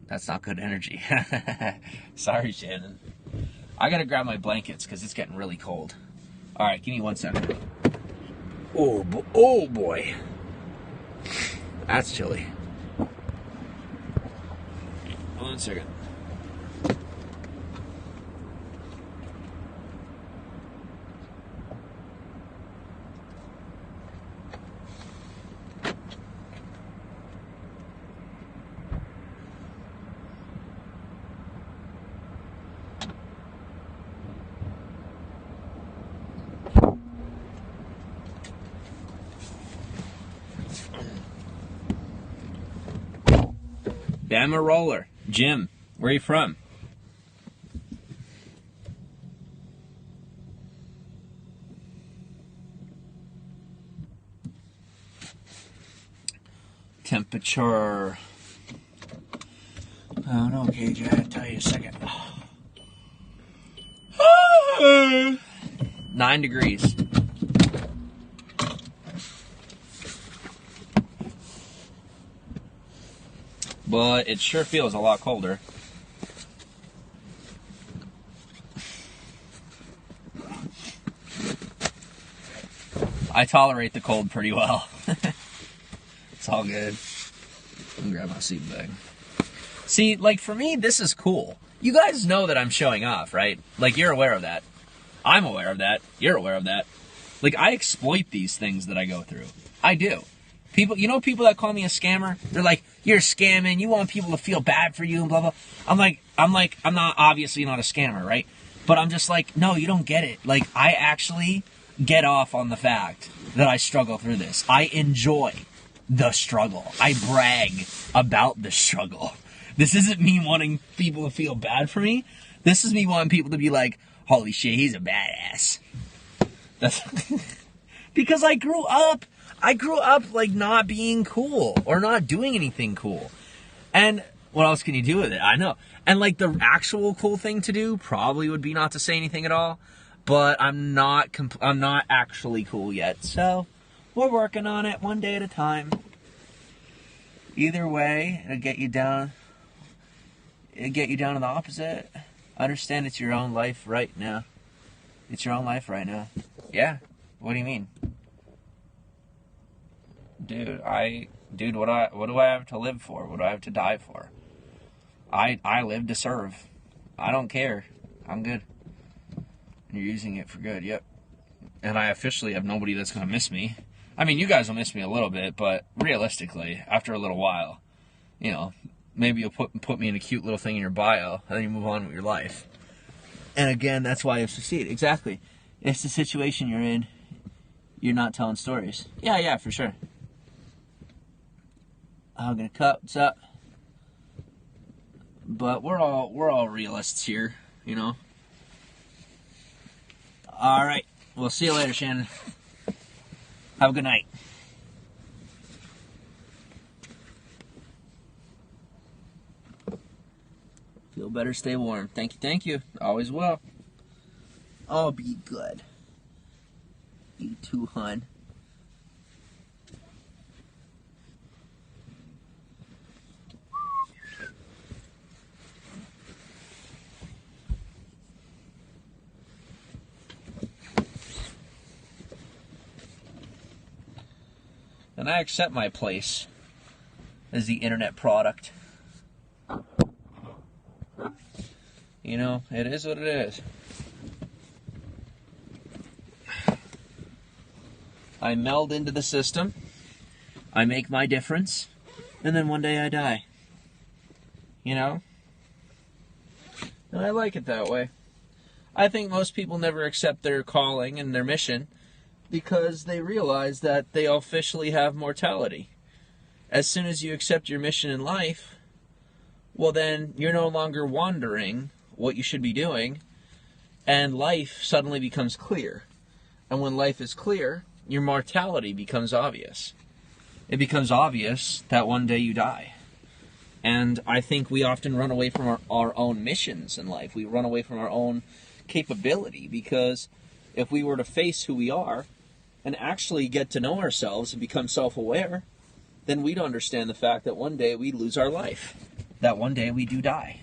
That's not good energy. Sorry, Shannon. I gotta grab my blankets because it's getting really cold. All right, give me 1 second. Oh boy. That's chilly. 1 second. Bama Roller. Jim, where are you from? Temperature. Oh no, Gage, I gotta tell you a second. 9 degrees. But it sure feels a lot colder. I tolerate the cold pretty well. It's all good. Let me grab my sleeping bag. See, like for me, this is cool. You guys know that I'm showing off, right? Like you're aware of that. I'm aware of that. You're aware of that. Like I exploit these things that I go through. I do. People, you know, people that call me a scammer, they're like, you're scamming, you want people to feel bad for you and blah, blah. I'm not, obviously not a scammer, right? But I'm just like, no, you don't get it. Like, I actually get off on the fact that I struggle through this. I enjoy the struggle. I brag about the struggle. This isn't me wanting people to feel bad for me. This is me wanting people to be like, holy shit, he's a badass. That's because I grew up like not being cool or not doing anything cool. And what else can you do with it? I know. And like the actual cool thing to do probably would be not to say anything at all. But I'm not actually cool yet. So we're working on it one day at a time. Either way, it'll get you down. It'll get you down to the opposite. Understand it's your own life right now. It's your own life right now. Yeah. What do you mean? Dude, what do I have to live for? What do I have to die for? I live to serve. I don't care. I'm good. You're using it for good, yep. And I officially have nobody that's gonna miss me. I mean, you guys will miss me a little bit, but realistically, after a little while, you know, maybe you'll put me in a cute little thing in your bio, and then you move on with your life. And again, that's why you succeed. Exactly. It's the situation you're in. You're not telling stories. Yeah, for sure. I'm gonna cut. What's up? But we're all realists here, you know. All right. We'll see you later, Shannon. Have a good night. Feel better, stay warm. Thank you. Always will. I'll be good. You too, hun. And I accept my place as the internet product. You know, it is what it is. I meld into the system, I make my difference, and then one day I die. You know? And I like it that way. I think most people never accept their calling and their mission because they realize that they officially have mortality. As soon as you accept your mission in life, well then you're no longer wondering what you should be doing, and life suddenly becomes clear. And when life is clear, your mortality becomes obvious. It becomes obvious that one day you die. And I think we often run away from our own missions in life. We run away from our own capability, because if we were to face who we are and actually get to know ourselves and become self-aware, then we'd understand the fact that one day we lose our life, that one day we do die.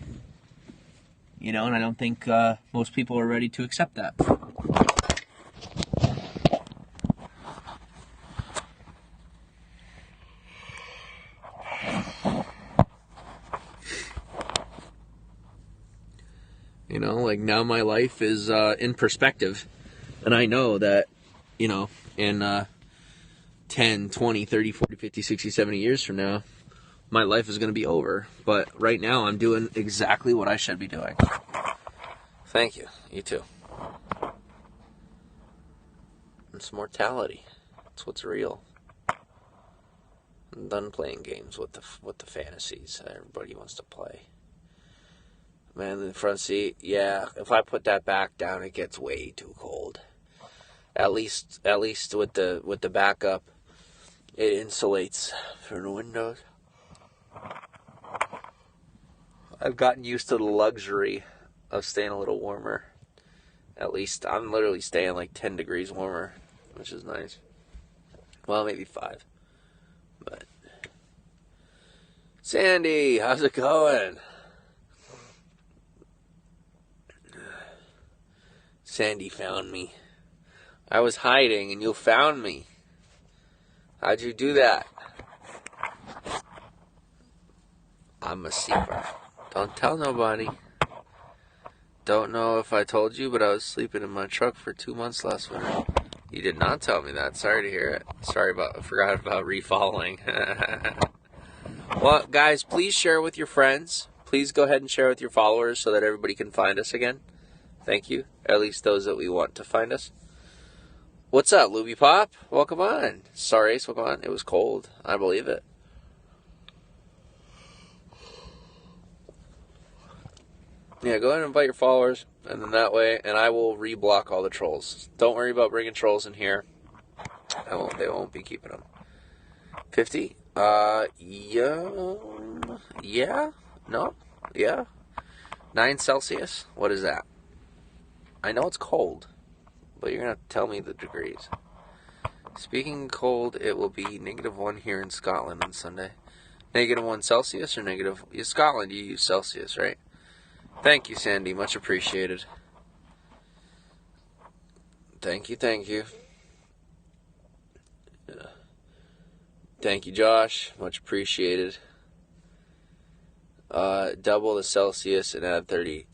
You know, and I don't think most people are ready to accept that. You know, like now my life is in perspective, and I know that, you know, in 10, 20, 30, 40, 50, 60, 70 years from now, my life is going to be over. But right now I'm doing exactly what I should be doing. Thank you. You too. It's mortality. It's what's real. I'm done playing games with the fantasies that everybody wants to play. Man in the front seat, yeah, if I put that back down, it gets way too cold. At least with the backup, it insulates from the windows. I've gotten used to the luxury of staying a little warmer. At least I'm literally staying like 10 degrees warmer, which is nice. Well, maybe 5. But Sandy, how's it going? Sandy found me. I was hiding and you found me. How'd you do that? I'm a sleeper. Don't tell nobody. Don't know if I told you, but I was sleeping in my truck for 2 months last winter. You did not tell me that. Sorry to hear it. I forgot about refollowing. Well, guys, please share with your friends. Please go ahead and share with your followers so that everybody can find us again. Thank you. At least those that we want to find us. What's up, Luby Pop? Welcome on. Sorry, Ace, welcome on. It was cold. I believe it. Yeah, go ahead and invite your followers, and then that way, and I will reblock all the trolls. Don't worry about bringing trolls in here. They won't be keeping them. 50? Yeah? No? Yeah? 9 Celsius? What is that? I know it's cold, but you're going to have to tell me the degrees. Speaking cold, it will be -1 here in Scotland on Sunday. -1 Celsius or negative? In Scotland, you use Celsius, right? Thank you, Sandy. Much appreciated. Thank you, thank you. Yeah. Thank you, Josh. Much appreciated. Double the Celsius and add 30.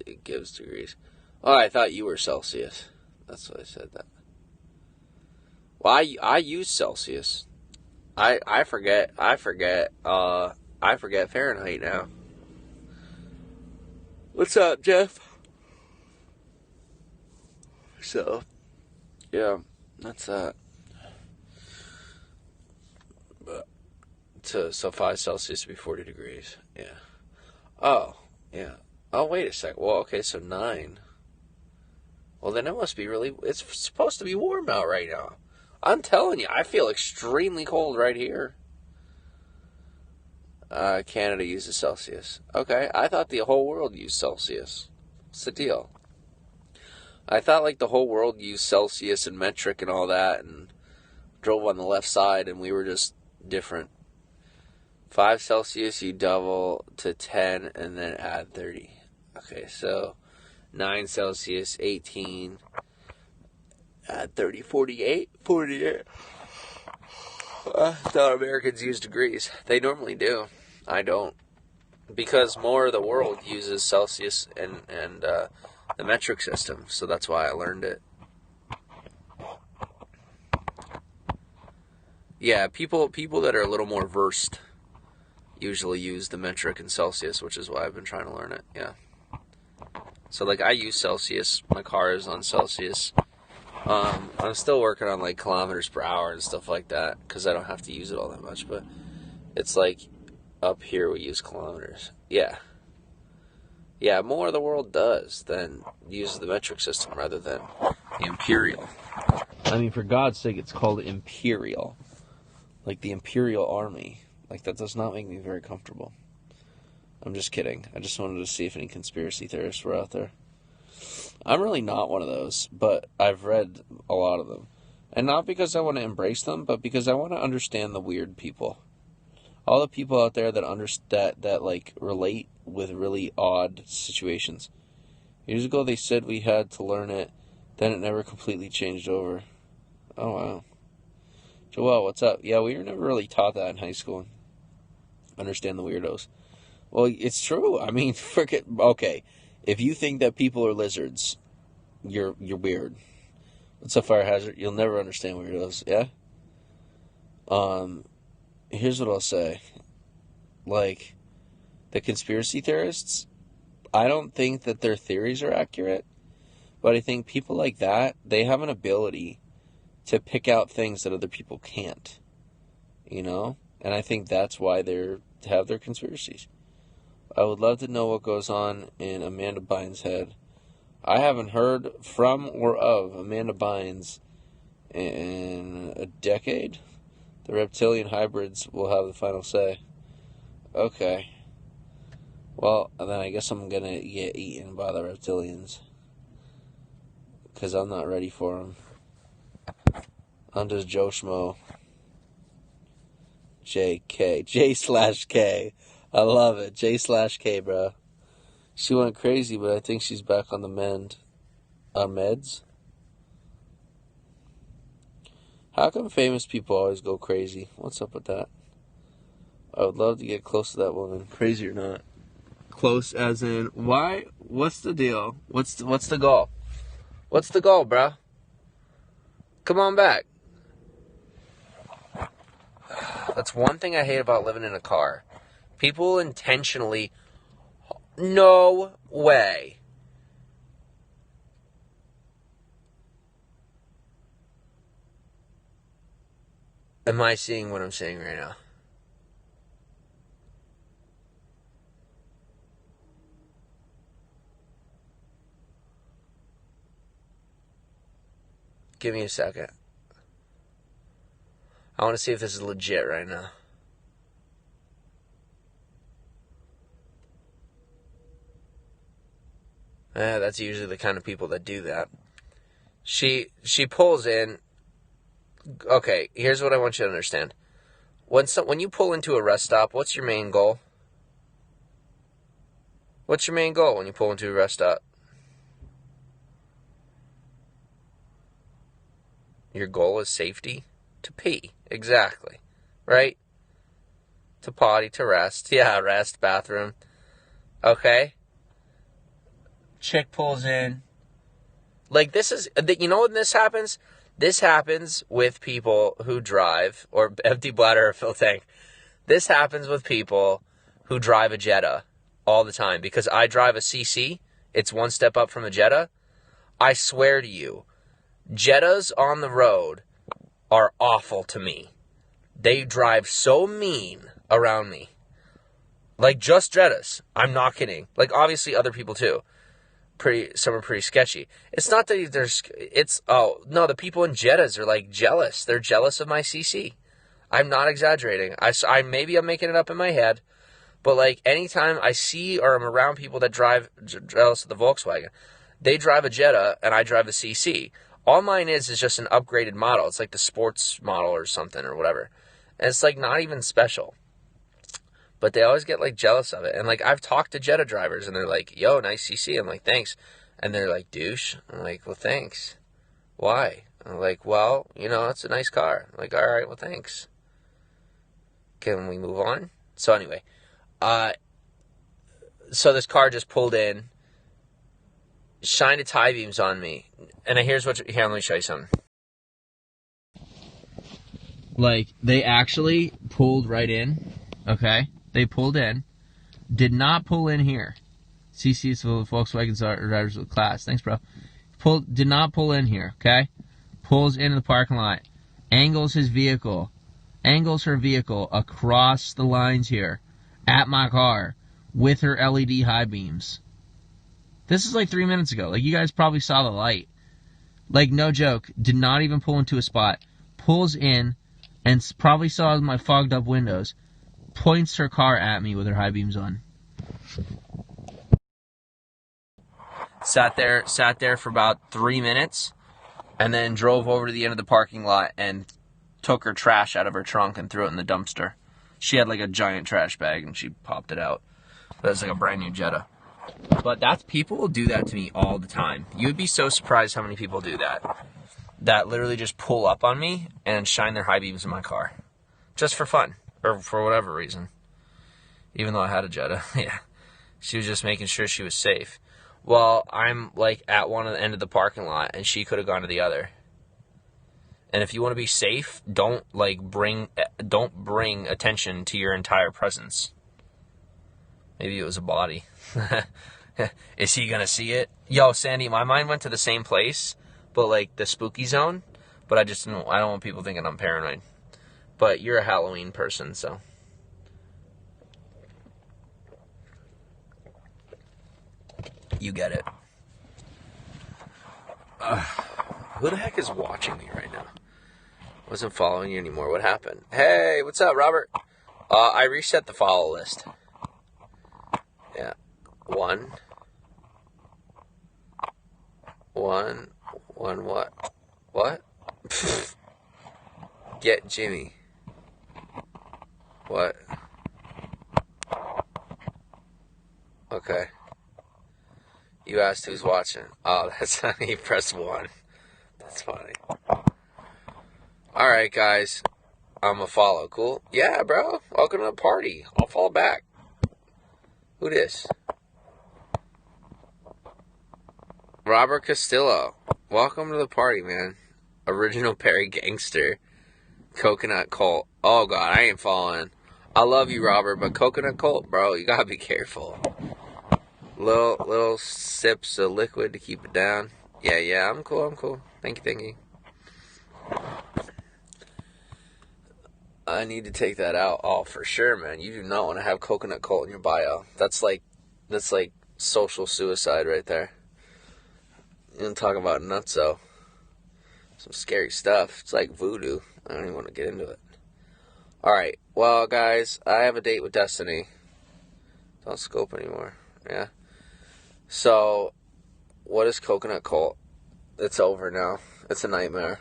It gives degrees. Oh, I thought you were Celsius. That's why I said that. Well, I use Celsius. I forget Fahrenheit now. What's up, Jeff? So, yeah, that's that. But so 5 Celsius would be 40 degrees. Yeah. Oh, yeah. Oh, wait a sec. Well, okay, so 9. Well, then it must be really... It's supposed to be warm out right now. I'm telling you, I feel extremely cold right here. Canada uses Celsius. Okay, I thought the whole world used Celsius. What's the deal? I thought like the whole world used Celsius and metric and all that and drove on the left side and we were just different. 5 Celsius, you double to 10 and then add 30. Okay, so 9 Celsius, 18, add 30, 48, 48. I thought Americans use degrees. They normally do. I don't. Because more of the world uses Celsius and the metric system, so that's why I learned it. Yeah, people that are a little more versed usually use the metric and Celsius, which is why I've been trying to learn it, yeah. So, like, I use Celsius. My car is on Celsius. I'm still working on, like, kilometers per hour and stuff like that, because I don't have to use it all that much, but it's like, up here we use kilometers. Yeah. Yeah, more of the world does than uses the metric system rather than imperial. I mean, for God's sake, it's called imperial. Like the Imperial Army. Like, that does not make me very comfortable. I'm just kidding. I just wanted to see if any conspiracy theorists were out there. I'm really not one of those, but I've read a lot of them. And not because I want to embrace them, but because I want to understand the weird people. All the people out there that like relate with really odd situations. Years ago they said we had to learn it, then it never completely changed over. Oh wow. Joel, what's up? Yeah, we were never really taught that in high school. Understand the weirdos. Well, it's true. I mean, okay. If you think that people are lizards, you're weird. What's a fire hazard? You'll never understand weirdos, yeah? Here's what I'll say. Like, the conspiracy theorists, I don't think that their theories are accurate, but I think people like that, they have an ability to pick out things that other people can't, you know? And I think that's why they have their conspiracies. I would love to know what goes on in Amanda Bynes' head. I haven't heard from or of Amanda Bynes in a decade. The reptilian hybrids will have the final say. Okay. Well, then I guess I'm going to get eaten by the reptilians. Because I'm not ready for them. I'm just Joe Schmo. JK. J/K. I love it. J/K, bro. She went crazy, but I think she's back on the mend. Meds? How come famous people always go crazy? What's up with that? I would love to get close to that woman. Crazy or not. Close as in, why? What's the deal? What's the goal? What's the goal, bro? Come on back. That's one thing I hate about living in a car. People intentionally... No way. Am I seeing what I'm seeing right now? Give me a second. I want to see if this is legit right now. That's usually the kind of people that do that. She pulls in. Okay, here's what I want you to understand. When you pull into a rest stop, what's your main goal? What's your main goal when you pull into a rest stop? Your goal is safety? To pee. Exactly. Right? To potty, to rest. Yeah, rest, bathroom. Okay? Chick pulls in. Like, this is... You know when this happens? This happens with people who drive, or empty bladder or fill tank. This happens with people who drive a Jetta all the time. Because I drive a CC. It's one step up from a Jetta. I swear to you, Jettas on the road are awful to me. They drive so mean around me. Like, just Jettas. I'm not kidding. Like, obviously other people too. Some are pretty sketchy. It's not that the people in Jettas are like jealous. They're jealous of my CC. I'm not exaggerating. Maybe I'm making it up in my head, but like anytime I see or I'm around people that drive jealous of the Volkswagen, they drive a Jetta and I drive a CC. All mine is just an upgraded model. It's like the sports model or something or whatever. And it's like not even special. But they always get, like, jealous of it. And, like, I've talked to Jetta drivers, and they're like, yo, nice CC. I'm like, thanks. And they're like, douche. I'm like, well, thanks. Why? I'm like, well, it's a nice car. I'm like, all right, well, thanks. Can we move on? So, anyway. So this car just pulled in, shined its high beams on me. And here, let me show you something. Like, they actually pulled right in, okay? They pulled in, did not pull in here. CC's Volkswagen drivers with class. Thanks, bro. Did not pull in here, okay? Pulls into the parking lot, angles her vehicle across the lines here at my car with her LED high beams. This is like 3 minutes ago. Like, you guys probably saw the light. Like, no joke. Did not even pull into a spot. Pulls in and probably saw my fogged up windows. Points her car at me with her high beams on. Sat there for about 3 minutes, and then drove over to the end of the parking lot and took her trash out of her trunk and threw it in the dumpster. She had like a giant trash bag and she popped it out. That was like a brand new Jetta. But people will do that to me all the time. You would be so surprised how many people do that. That literally just pull up on me and shine their high beams in my car. Just for fun. Or for whatever reason. Even though I had a Jetta. Yeah. She was just making sure she was safe. Well, I'm like at one end of the parking lot and she could have gone to the other. And if you want to be safe, don't bring attention to your entire presence. Maybe it was a body. Is he gonna see it? Yo, Sandy, my mind went to the same place, but like the spooky zone. But I don't want people thinking I'm paranoid. But you're a Halloween person, so. You get it. Who the heck is watching me right now? Wasn't following you anymore. What happened? Hey, what's up, Robert? I reset the follow list. Yeah. One what? What? Get Jimmy. What? Okay. You asked who's watching. Oh, that's how you press 1. That's funny. Alright, guys. I'm a follow. Cool? Yeah, bro. Welcome to the party. I'll follow back. Who this? Robert Castillo. Welcome to the party, man. Original Perry Gangster. Coconut Cult. Oh, God. I ain't following. I love you, Robert, but Coconut Cult, bro, you gotta be careful. Little sips of liquid to keep it down. Yeah, I'm cool. Thank you. I need to take that out. Oh, for sure, man. You do not want to have Coconut Cult in your bio. That's like social suicide right there. You don't talk about nutso. Some scary stuff. It's like voodoo. I don't even want to get into it. Alright, well, guys, I have a date with Destiny. Don't scope anymore. Yeah. So, what is Coconut Cult? It's over now. It's a nightmare.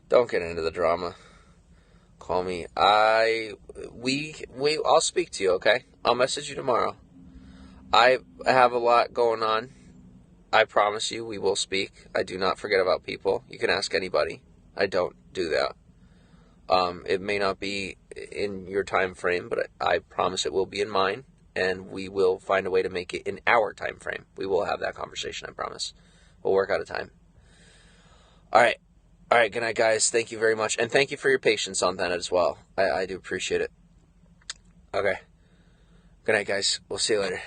Don't get into the drama. Call me. I'll speak to you, okay? I'll message you tomorrow. I have a lot going on. I promise you we will speak. I do not forget about people. You can ask anybody. I don't do that. It may not be in your time frame, but I promise it will be in mine. And we will find a way to make it in our time frame. We will have that conversation, I promise. We'll work out a time. All right, good night, guys. Thank you very much. And thank you for your patience on that as well. I do appreciate it. Okay. Good night, guys. We'll see you later.